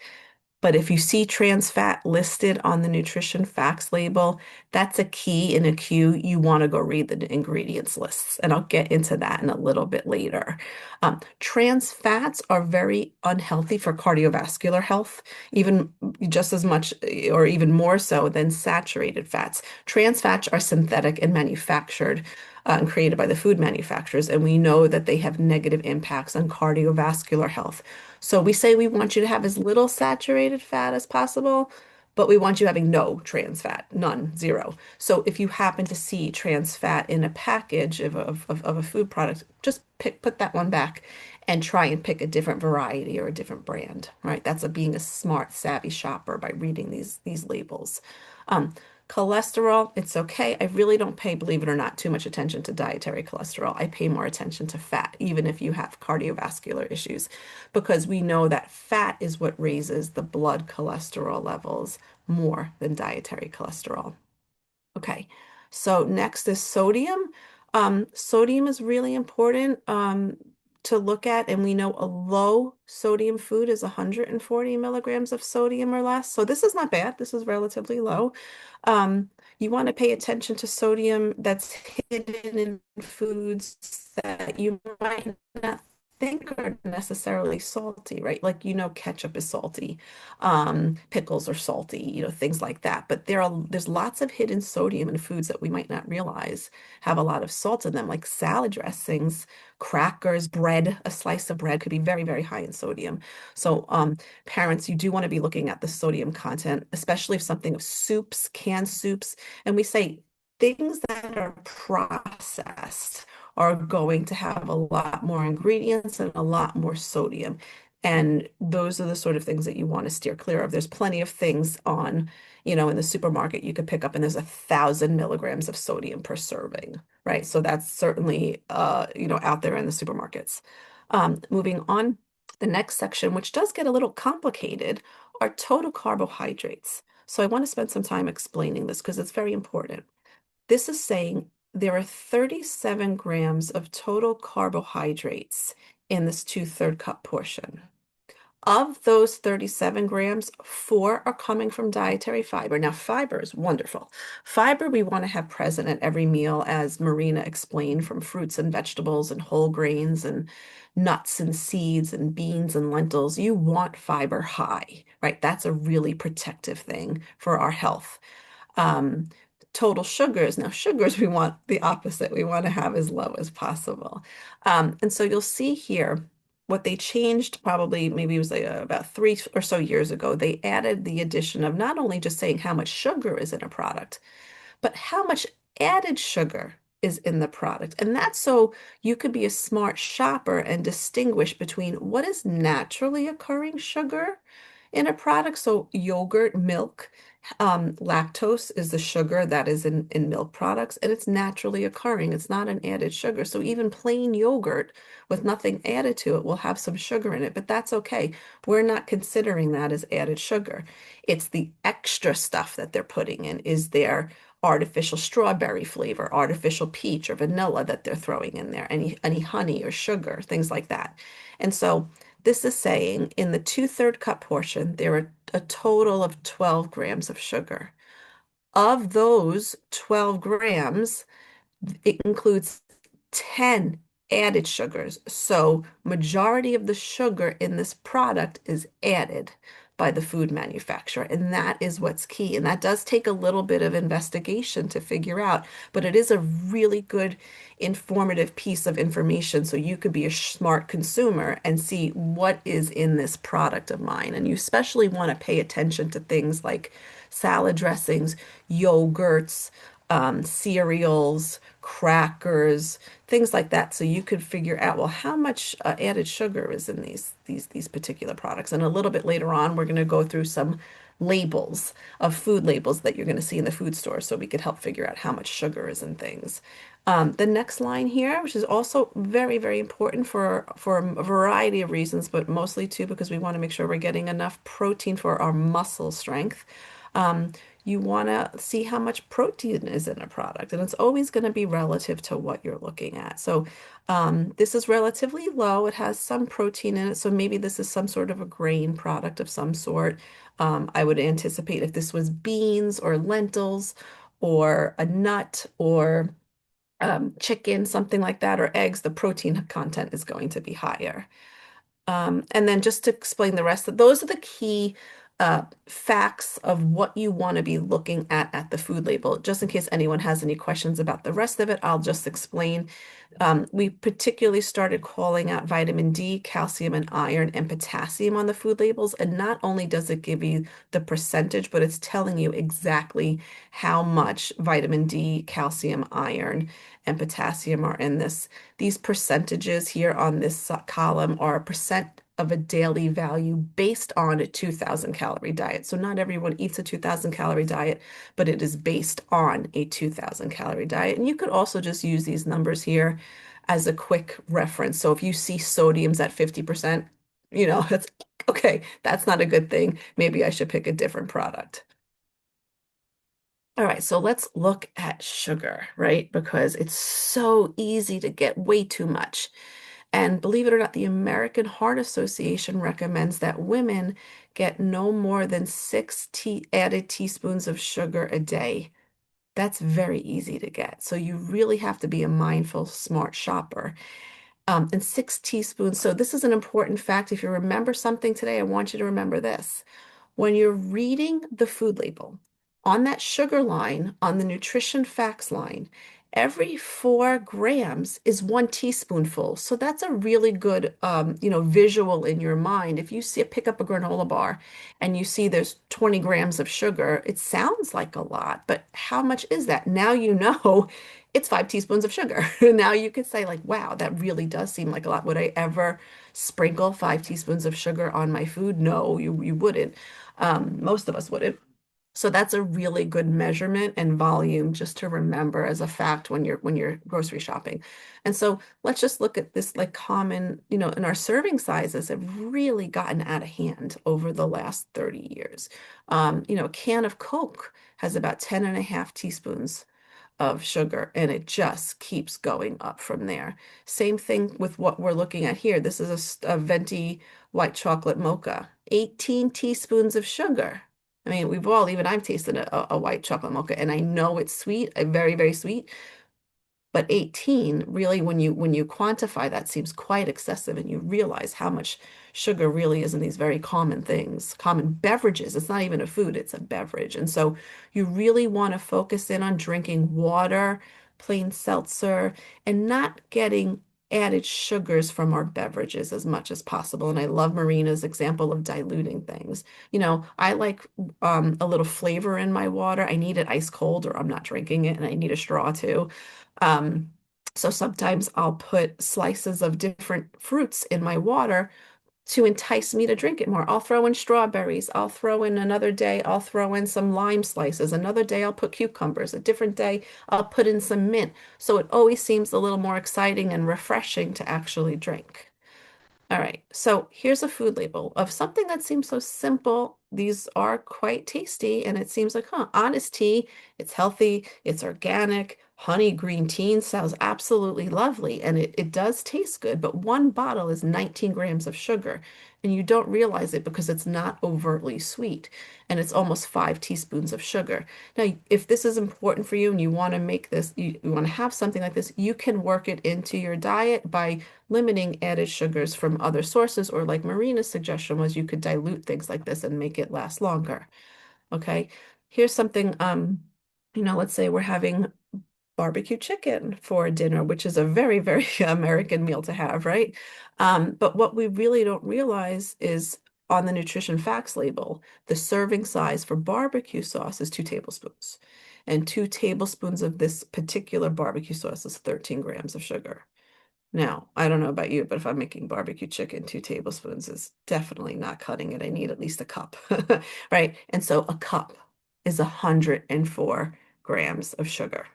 But if you see trans fat listed on the nutrition facts label, that's a key in a queue. You want to go read the ingredients lists, and I'll get into that in a little bit later. Trans fats are very unhealthy for cardiovascular health, even just as much or even more so than saturated fats. Trans fats are synthetic and manufactured and created by the food manufacturers, and we know that they have negative impacts on cardiovascular health. So we say we want you to have as little saturated fat as possible, but we want you having no trans fat, none, zero. So if you happen to see trans fat in a package of a food product, just put that one back and try and pick a different variety or a different brand, right? That's being a smart, savvy shopper by reading these labels. Um, Cholesterol, it's okay. I really don't pay, believe it or not, too much attention to dietary cholesterol. I pay more attention to fat, even if you have cardiovascular issues, because we know that fat is what raises the blood cholesterol levels more than dietary cholesterol. Okay, so next is sodium. Sodium is really important to look at, and we know a low sodium food is 140 milligrams of sodium or less. So this is not bad. This is relatively low. Um, you want to pay attention to sodium that's hidden in foods that you might not think are necessarily salty, right? Like, ketchup is salty, pickles are salty, things like that. But there's lots of hidden sodium in foods that we might not realize have a lot of salt in them, like salad dressings, crackers, bread. A slice of bread could be very, very high in sodium. So, parents, you do want to be looking at the sodium content, especially if something of soups, canned soups, and we say things that are processed are going to have a lot more ingredients and a lot more sodium. And those are the sort of things that you want to steer clear of. There's plenty of things in the supermarket you could pick up, and there's 1,000 milligrams of sodium per serving, right? So that's certainly, out there in the supermarkets. Moving on, the next section, which does get a little complicated, are total carbohydrates. So I want to spend some time explaining this because it's very important. This is saying there are 37 grams of total carbohydrates in this 2/3 cup portion. Of those 37 grams, 4 are coming from dietary fiber. Now, fiber is wonderful. Fiber we want to have present at every meal, as Marina explained, from fruits and vegetables and whole grains and nuts and seeds and beans and lentils. You want fiber high, right? That's a really protective thing for our health. Um, Total sugars. Now, sugars, we want the opposite. We want to have as low as possible. And so you'll see here what they changed probably maybe it was like about 3 or so years ago. They added the addition of not only just saying how much sugar is in a product, but how much added sugar is in the product. And that's so you could be a smart shopper and distinguish between what is naturally occurring sugar in a product. So yogurt, milk, lactose is the sugar that is in milk products, and it's naturally occurring. It's not an added sugar. So even plain yogurt with nothing added to it will have some sugar in it, but that's okay. We're not considering that as added sugar. It's the extra stuff that they're putting in. Is there artificial strawberry flavor, artificial peach or vanilla that they're throwing in there, any honey or sugar, things like that. And so this is saying in the 2/3 cup portion, there are a total of 12 grams of sugar. Of those 12 grams, it includes 10 added sugars. So majority of the sugar in this product is added by the food manufacturer. And that is what's key. And that does take a little bit of investigation to figure out, but it is a really good informative piece of information. So you could be a smart consumer and see what is in this product of mine. And you especially want to pay attention to things like salad dressings, yogurts, cereals, crackers, things like that. So you could figure out, well, how much added sugar is in these particular products. And a little bit later on, we're going to go through some labels of food labels that you're going to see in the food store, so we could help figure out how much sugar is in things. The next line here, which is also very, very important for a variety of reasons, but mostly too because we want to make sure we're getting enough protein for our muscle strength. You want to see how much protein is in a product, and it's always going to be relative to what you're looking at. So this is relatively low. It has some protein in it, so maybe this is some sort of a grain product of some sort. I would anticipate if this was beans or lentils or a nut or chicken, something like that, or eggs, the protein content is going to be higher. And then just to explain the rest of those are the key facts of what you want to be looking at the food label. Just in case anyone has any questions about the rest of it, I'll just explain. We particularly started calling out vitamin D, calcium, and iron and potassium on the food labels. And not only does it give you the percentage, but it's telling you exactly how much vitamin D, calcium, iron, and potassium are in this. These percentages here on this column are a percent of a daily value based on a 2,000 calorie diet. So not everyone eats a 2,000 calorie diet, but it is based on a 2,000 calorie diet. And you could also just use these numbers here as a quick reference. So if you see sodium's at 50%, that's okay, that's not a good thing. Maybe I should pick a different product. All right, so let's look at sugar, right? Because it's so easy to get way too much. And believe it or not, the American Heart Association recommends that women get no more than 6 added teaspoons of sugar a day. That's very easy to get. So you really have to be a mindful, smart shopper. And 6 teaspoons. So this is an important fact. If you remember something today, I want you to remember this. When you're reading the food label, on that sugar line, on the nutrition facts line, every 4 grams is 1 teaspoonful. So that's a really good, visual in your mind. If you pick up a granola bar and you see there's 20 grams of sugar, it sounds like a lot, but how much is that? Now you know it's 5 teaspoons of sugar. Now you could say like, wow, that really does seem like a lot. Would I ever sprinkle 5 teaspoons of sugar on my food? No, you wouldn't. Most of us wouldn't. So that's a really good measurement and volume just to remember as a fact when you're grocery shopping. And so let's just look at this like common, in our serving sizes have really gotten out of hand over the last 30 years. A can of Coke has about 10 and a half teaspoons of sugar, and it just keeps going up from there. Same thing with what we're looking at here. This is a venti white chocolate mocha, 18 teaspoons of sugar. I mean, even I've tasted a white chocolate mocha, and I know it's sweet, very, very sweet. But 18, really, when you quantify that, seems quite excessive, and you realize how much sugar really is in these very common things, common beverages. It's not even a food, it's a beverage. And so you really want to focus in on drinking water, plain seltzer, and not getting added sugars from our beverages as much as possible. And I love Marina's example of diluting things. I like a little flavor in my water. I need it ice cold or I'm not drinking it, and I need a straw too. Um, so sometimes I'll put slices of different fruits in my water to entice me to drink it more. I'll throw in strawberries. I'll throw in another day, I'll throw in some lime slices. Another day, I'll put cucumbers. A different day, I'll put in some mint. So it always seems a little more exciting and refreshing to actually drink. All right, so here's a food label of something that seems so simple. These are quite tasty, and it seems like, honest tea, it's healthy, it's organic, honey green tea sounds absolutely lovely, and it does taste good, but one bottle is 19 grams of sugar, and you don't realize it because it's not overtly sweet, and it's almost 5 teaspoons of sugar. Now, if this is important for you and you want to make this, you want to have something like this, you can work it into your diet by limiting added sugars from other sources, or like Marina's suggestion was, you could dilute things like this and make it last longer. Okay, here's something, let's say we're having barbecue chicken for dinner, which is a very, very American meal to have, right? But what we really don't realize is on the nutrition facts label, the serving size for barbecue sauce is 2 tablespoons. And 2 tablespoons of this particular barbecue sauce is 13 grams of sugar. Now, I don't know about you, but if I'm making barbecue chicken, 2 tablespoons is definitely not cutting it. I need at least a cup, right? And so a cup is 104 grams of sugar.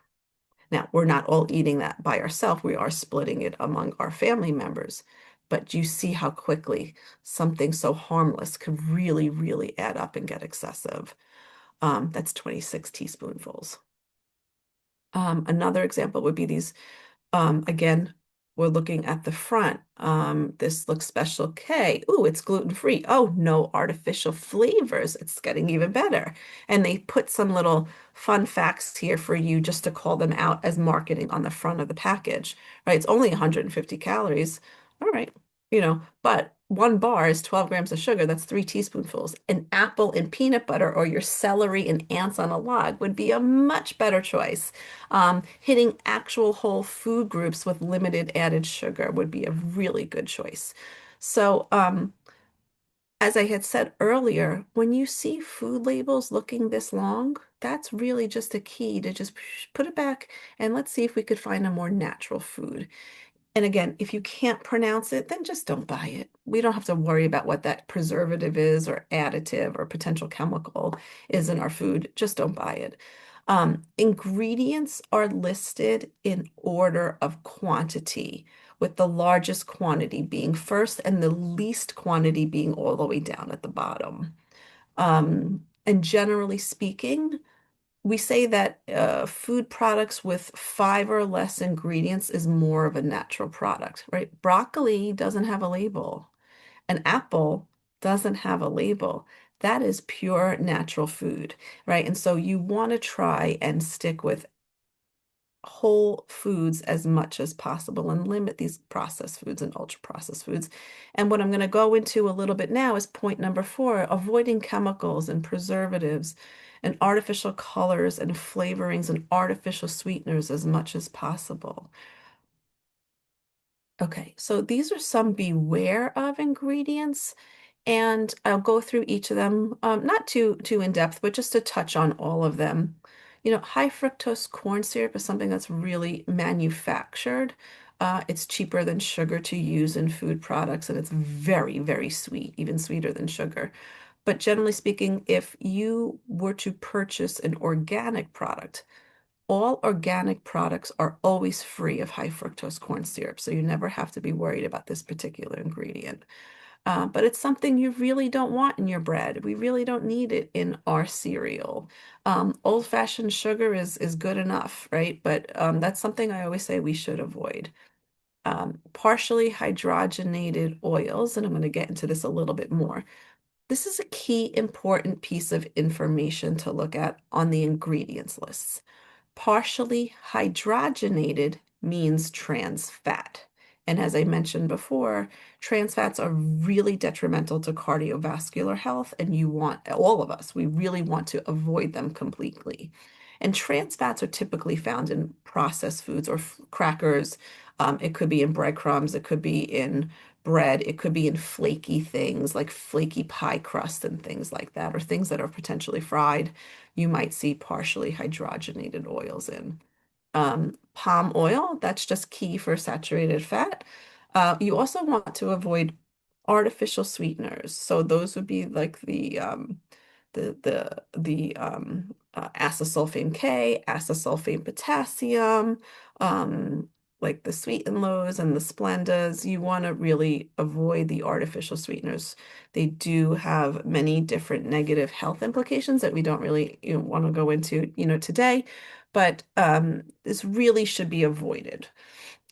Now, we're not all eating that by ourselves. We are splitting it among our family members. But you see how quickly something so harmless could really, really add up and get excessive. That's 26 teaspoonfuls. Another example would be these again, we're looking at the front. This looks special K. Ooh, it's gluten-free. Oh, no artificial flavors. It's getting even better. And they put some little fun facts here for you just to call them out as marketing on the front of the package, right? It's only 150 calories. All right, but one bar is 12 grams of sugar. That's 3 teaspoonfuls. An apple and peanut butter or your celery and ants on a log would be a much better choice. Hitting actual whole food groups with limited added sugar would be a really good choice. So, as I had said earlier, when you see food labels looking this long, that's really just a key to just put it back and let's see if we could find a more natural food. And again, if you can't pronounce it, then just don't buy it. We don't have to worry about what that preservative is or additive or potential chemical is in our food. Just don't buy it. Ingredients are listed in order of quantity, with the largest quantity being first and the least quantity being all the way down at the bottom. And generally speaking, we say that food products with 5 or less ingredients is more of a natural product, right? Broccoli doesn't have a label. An apple doesn't have a label. That is pure natural food, right? And so you want to try and stick with whole foods as much as possible and limit these processed foods and ultra processed foods. And what I'm going to go into a little bit now is point number 4, avoiding chemicals and preservatives and artificial colors and flavorings and artificial sweeteners as much as possible. Okay, so these are some beware of ingredients, and I'll go through each of them, not too in depth, but just to touch on all of them. High fructose corn syrup is something that's really manufactured. It's cheaper than sugar to use in food products, and it's very, very sweet, even sweeter than sugar. But generally speaking, if you were to purchase an organic product, all organic products are always free of high fructose corn syrup, so you never have to be worried about this particular ingredient. but it's something you really don't want in your bread. We really don't need it in our cereal. Old-fashioned sugar is good enough, right? But that's something I always say we should avoid. Partially hydrogenated oils, and I'm going to get into this a little bit more. This is a key important piece of information to look at on the ingredients lists. Partially hydrogenated means trans fat. And as I mentioned before, trans fats are really detrimental to cardiovascular health, and you want, all of us, we really want to avoid them completely. And trans fats are typically found in processed foods or crackers. It could be in breadcrumbs, it could be in bread, it could be in flaky things like flaky pie crust and things like that, or things that are potentially fried. You might see partially hydrogenated oils in. Palm oil, that's just key for saturated fat. You also want to avoid artificial sweeteners. So those would be like the acesulfame K, acesulfame potassium, like the Sweet and Lows and the Splendas. You want to really avoid the artificial sweeteners. They do have many different negative health implications that we don't really want to go into, today, but this really should be avoided.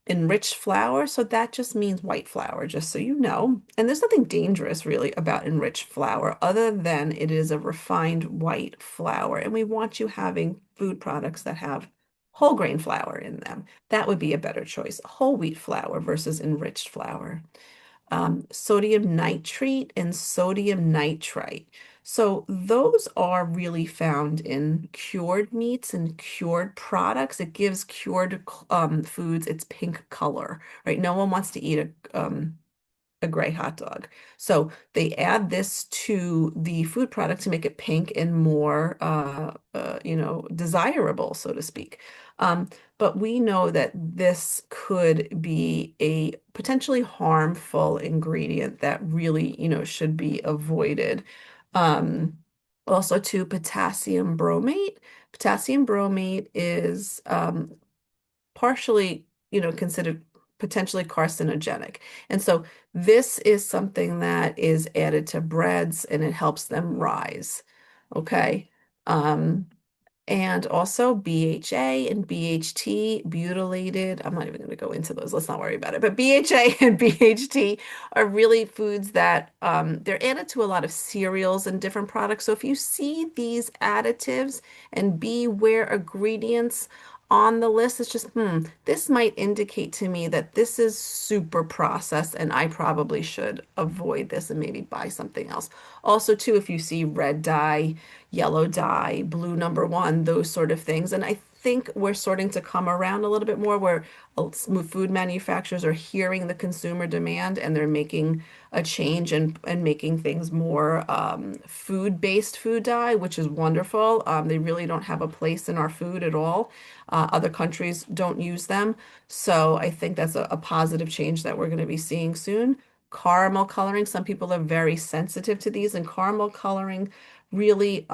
Enriched flour, so that just means white flour, just so you know. And there's nothing dangerous really about enriched flour other than it is a refined white flour. And we want you having food products that have whole grain flour in them. That would be a better choice, whole wheat flour versus enriched flour. Sodium nitrate and sodium nitrite. So those are really found in cured meats and cured products. It gives cured foods its pink color, right? No one wants to eat a gray hot dog. So they add this to the food product to make it pink and more, desirable, so to speak. But we know that this could be a potentially harmful ingredient that really, should be avoided. Also, too, potassium bromate. Potassium bromate is partially, considered potentially carcinogenic. And so this is something that is added to breads and it helps them rise. Okay. And also BHA and BHT, butylated. I'm not even going to go into those. Let's not worry about it. But BHA and BHT are really foods that they're added to a lot of cereals and different products. So if you see these additives and beware ingredients on the list, it's just, this might indicate to me that this is super processed and I probably should avoid this and maybe buy something else. Also, too, if you see red dye, yellow dye, blue number one, those sort of things. And I think we're starting to come around a little bit more where food manufacturers are hearing the consumer demand and they're making a change and making things more food-based food dye, which is wonderful. They really don't have a place in our food at all. Other countries don't use them. So I think that's a positive change that we're going to be seeing soon. Caramel coloring, some people are very sensitive to these, and caramel coloring really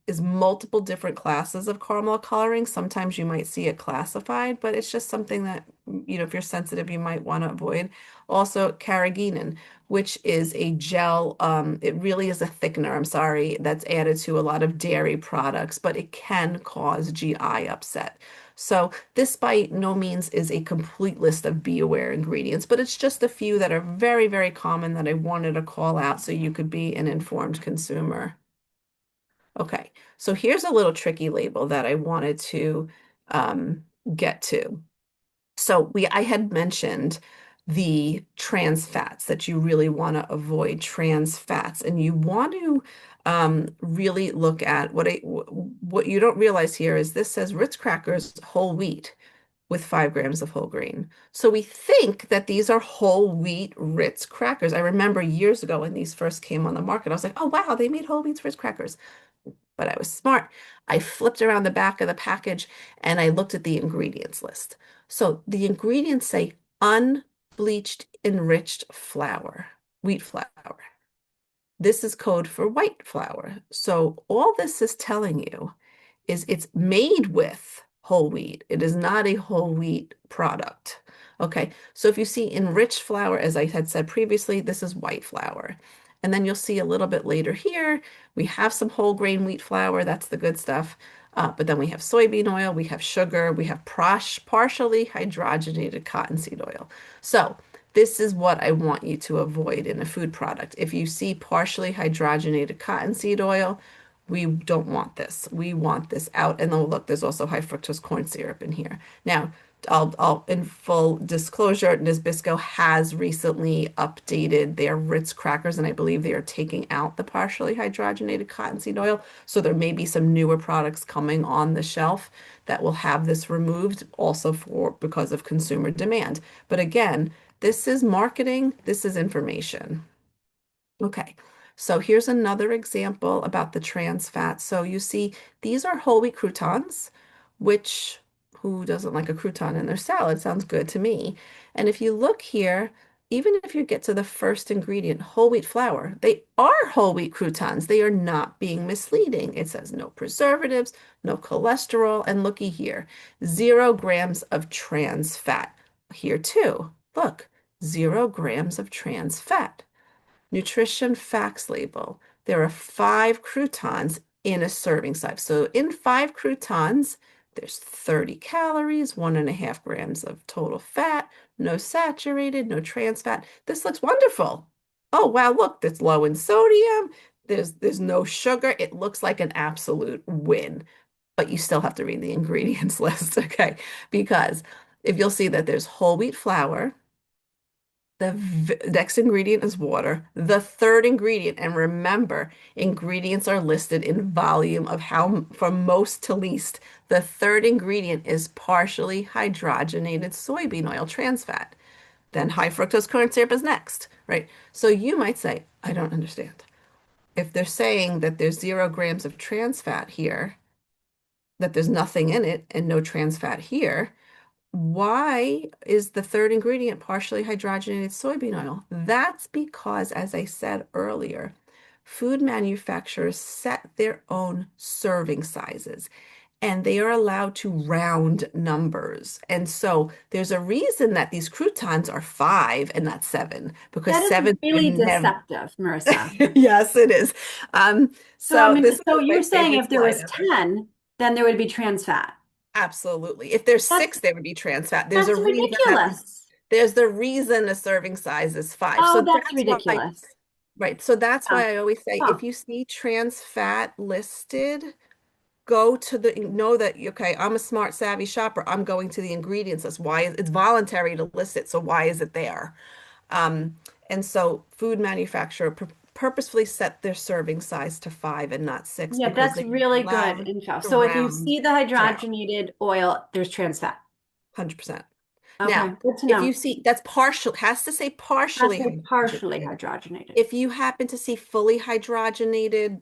is multiple different classes of caramel coloring. Sometimes you might see it classified, but it's just something that, if you're sensitive, you might want to avoid. Also, carrageenan, which is a gel, it really is a thickener, I'm sorry, that's added to a lot of dairy products, but it can cause GI upset. So this by no means is a complete list of be aware ingredients, but it's just a few that are very, very common that I wanted to call out so you could be an informed consumer. Okay, so here's a little tricky label that I wanted to get to. So I had mentioned the trans fats that you really want to avoid trans fats, and you want to really look at what you don't realize here is this says Ritz crackers whole wheat with 5 grams of whole grain. So we think that these are whole wheat Ritz crackers. I remember years ago when these first came on the market, I was like, oh wow, they made whole wheat Ritz crackers. But I was smart. I flipped around the back of the package and I looked at the ingredients list. So the ingredients say unbleached enriched flour, wheat flour. This is code for white flour. So all this is telling you is it's made with whole wheat. It is not a whole wheat product. Okay, so if you see enriched flour, as I had said previously, this is white flour. And then you'll see a little bit later here, we have some whole grain wheat flour. That's the good stuff. But then we have soybean oil, we have sugar, we have partially hydrogenated cottonseed oil. So this is what I want you to avoid in a food product. If you see partially hydrogenated cottonseed oil, we don't want this. We want this out. And then look, there's also high fructose corn syrup in here. Now, I'll in full disclosure, Nabisco has recently updated their Ritz crackers, and I believe they are taking out the partially hydrogenated cottonseed oil. So there may be some newer products coming on the shelf that will have this removed also for because of consumer demand. But again, this is marketing, this is information. Okay, so here's another example about the trans fat. So you see, these are whole wheat croutons, which who doesn't like a crouton in their salad? Sounds good to me. And if you look here, even if you get to the first ingredient, whole wheat flour, they are whole wheat croutons. They are not being misleading. It says no preservatives, no cholesterol, and looky here, 0 grams of trans fat. Here too, look, 0 grams of trans fat. Nutrition facts label. There are 5 croutons in a serving size. So in 5 croutons, there's 30 calories, 1.5 grams of total fat, no saturated, no trans fat. This looks wonderful. Oh, wow, look, it's low in sodium. There's no sugar. It looks like an absolute win. But you still have to read the ingredients list, okay? Because if you'll see that there's whole wheat flour, the next ingredient is water. The third ingredient, and remember, ingredients are listed in volume of how from most to least. The third ingredient is partially hydrogenated soybean oil, trans fat. Then high fructose corn syrup is next, right? So you might say, I don't understand. If they're saying that there's 0 grams of trans fat here, that there's nothing in it and no trans fat here, why is the third ingredient partially hydrogenated soybean oil? That's because, as I said earlier, food manufacturers set their own serving sizes and they are allowed to round numbers. And so there's a reason that these croutons are 5 and not 7, because That is 7 would really never. deceptive, Marissa. Yes, it is. So I So mean, this is so my you're saying favorite if there slide was ever. 10, then there would be trans fat. Absolutely. If there's That's 6, there would be trans fat. There's a that's reason that ridiculous. there's the reason a serving size is 5. So Oh, that's that's why, ridiculous. right. So that's Yeah. why I always say Huh. if you see trans fat listed, go to the, know that, okay, I'm a smart, savvy shopper. I'm going to the ingredients list. Why is it's voluntary to list it? So why is it there? Um, and so food manufacturer purposefully set their serving size to 5 and not 6 Yeah, because that's they really good allowed info. to So if you round see the down hydrogenated oil, there's trans fat. 100%. Okay, Now, good to if you know. see that's partial, has to say That's partially partially hydrogenated. hydrogenated. If you happen to see fully hydrogenated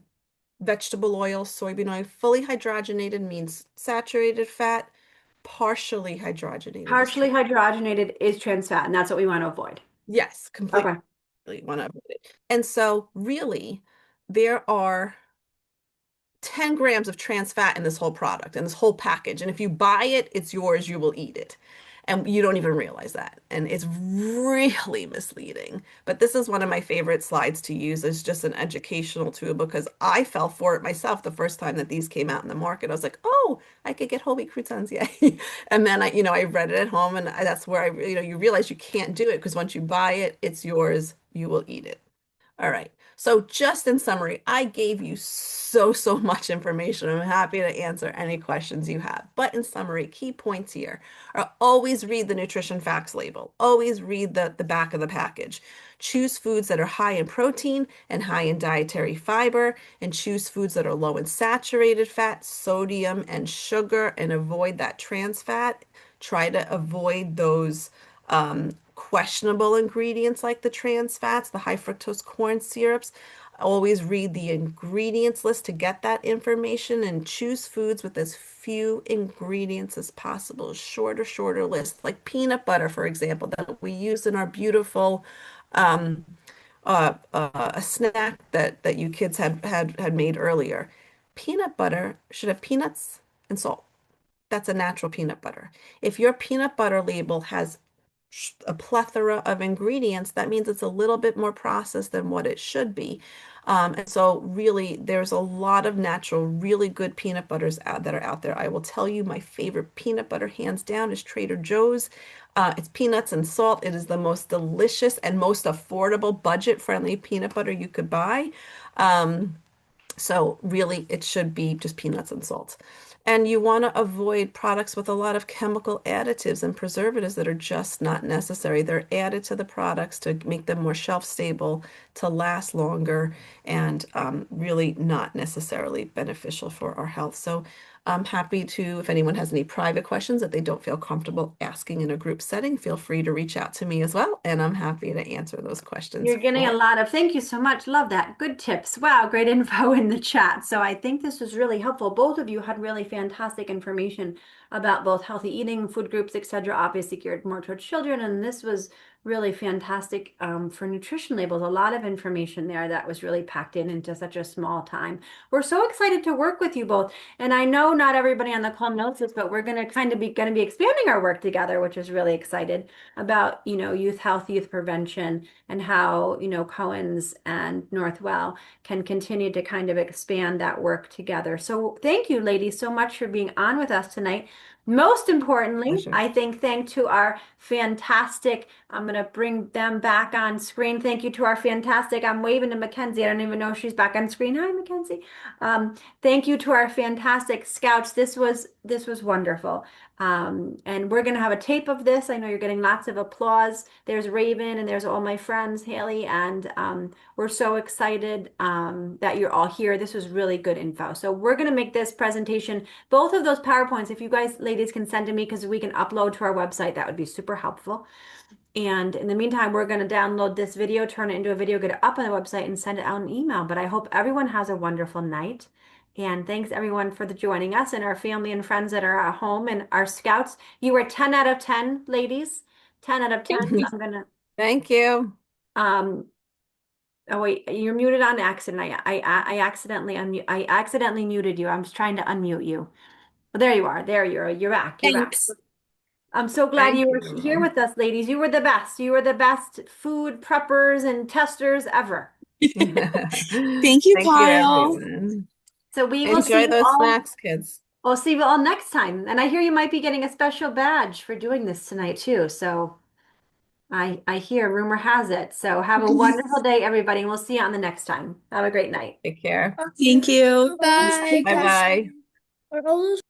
vegetable oil, soybean oil, fully hydrogenated means saturated fat, partially hydrogenated is Partially trans. hydrogenated is trans fat, and that's what we want to avoid. Yes, completely Okay. want to avoid it. And so really, there are 10 grams of trans fat in this whole product and this whole package. And if you buy it, it's yours, you will eat it. And you don't even realize that. And it's really misleading. But this is one of my favorite slides to use as just an educational tool because I fell for it myself the first time that these came out in the market. I was like, oh, I could get whole wheat croutons, yay. And then I read it at home and that's where you realize you can't do it because once you buy it, it's yours, you will eat it. All right. So just in summary, I gave you so much information. I'm happy to answer any questions you have. But in summary, key points here are always read the nutrition facts label. Always read the back of the package. Choose foods that are high in protein and high in dietary fiber, and choose foods that are low in saturated fat, sodium, and sugar, and avoid that trans fat. Try to avoid those questionable ingredients like the trans fats, the high fructose corn syrups. Always read the ingredients list to get that information and choose foods with as few ingredients as possible. Shorter list, like peanut butter, for example, that we use in our beautiful a snack that you kids had made earlier. Peanut butter should have peanuts and salt. That's a natural peanut butter. If your peanut butter label has a plethora of ingredients, that means it's a little bit more processed than what it should be. And so really there's a lot of natural, really good peanut butters that are out there. I will tell you my favorite peanut butter hands down is Trader Joe's. It's peanuts and salt. It is the most delicious and most affordable budget-friendly peanut butter you could buy. Um, so really, it should be just peanuts and salt. And you want to avoid products with a lot of chemical additives and preservatives that are just not necessary. They're added to the products to make them more shelf stable, to last longer, and really not necessarily beneficial for our health. So I'm happy to, if anyone has any private questions that they don't feel comfortable asking in a group setting, feel free to reach out to me as well. And I'm happy to answer those questions You're getting a lot of, thank you so much. Love that. Good tips. Wow, great info in the chat. So I think this was really helpful. Both of you had really fantastic information about both healthy eating, food groups, etc. Obviously geared more towards children. And this was really fantastic for nutrition labels. A lot of information there that was really packed in into such a small time. We're so excited to work with you both. And I know not everybody on the call knows this, but we're going to kind of be expanding our work together, which is really excited about, youth health, youth prevention, and how, Cohen's and Northwell can continue to kind of expand that work together. So thank you, ladies, so much for being on with us tonight. Most importantly, pleasure. I think thank to our fantastic, I'm going to bring them back on screen. Thank you to our fantastic, I'm waving to Mackenzie. I don't even know if she's back on screen. Hi, Mackenzie. Thank you to our fantastic scouts. This was wonderful. And we're going to have a tape of this. I know you're getting lots of applause. There's Raven and there's all my friends, Haley, and we're so excited that you're all here. This was really good info. So we're going to make this presentation, both of those PowerPoints, if you guys, ladies, can send to me because we can upload to our website, that would be super helpful. And in the meantime, we're going to download this video, turn it into a video, get it up on the website, and send it out an email. But I hope everyone has a wonderful night. And thanks everyone for joining us, and our family and friends that are at home, and our scouts. You were 10 out of 10, ladies. 10 out of 10. I'm gonna Thank you. oh wait, you're muted on accident. I accidentally muted you. I was trying to unmute you. Well, there you are. There you're back. You're back. Thanks. I'm so glad Thank you you, were here everyone. with us, ladies. You were the best. You were the best food preppers and testers ever. Thank you, Thank you, Kyle. everyone. So we will see Enjoy you those all. snacks, kids. We'll see you all next time. And I hear you might be getting a special badge for doing this tonight too. So I hear, rumor has it. So have a wonderful day, everybody, and we'll see you on the next time. Have a great night. Take care. Thank you. Bye. Bye bye. Are all those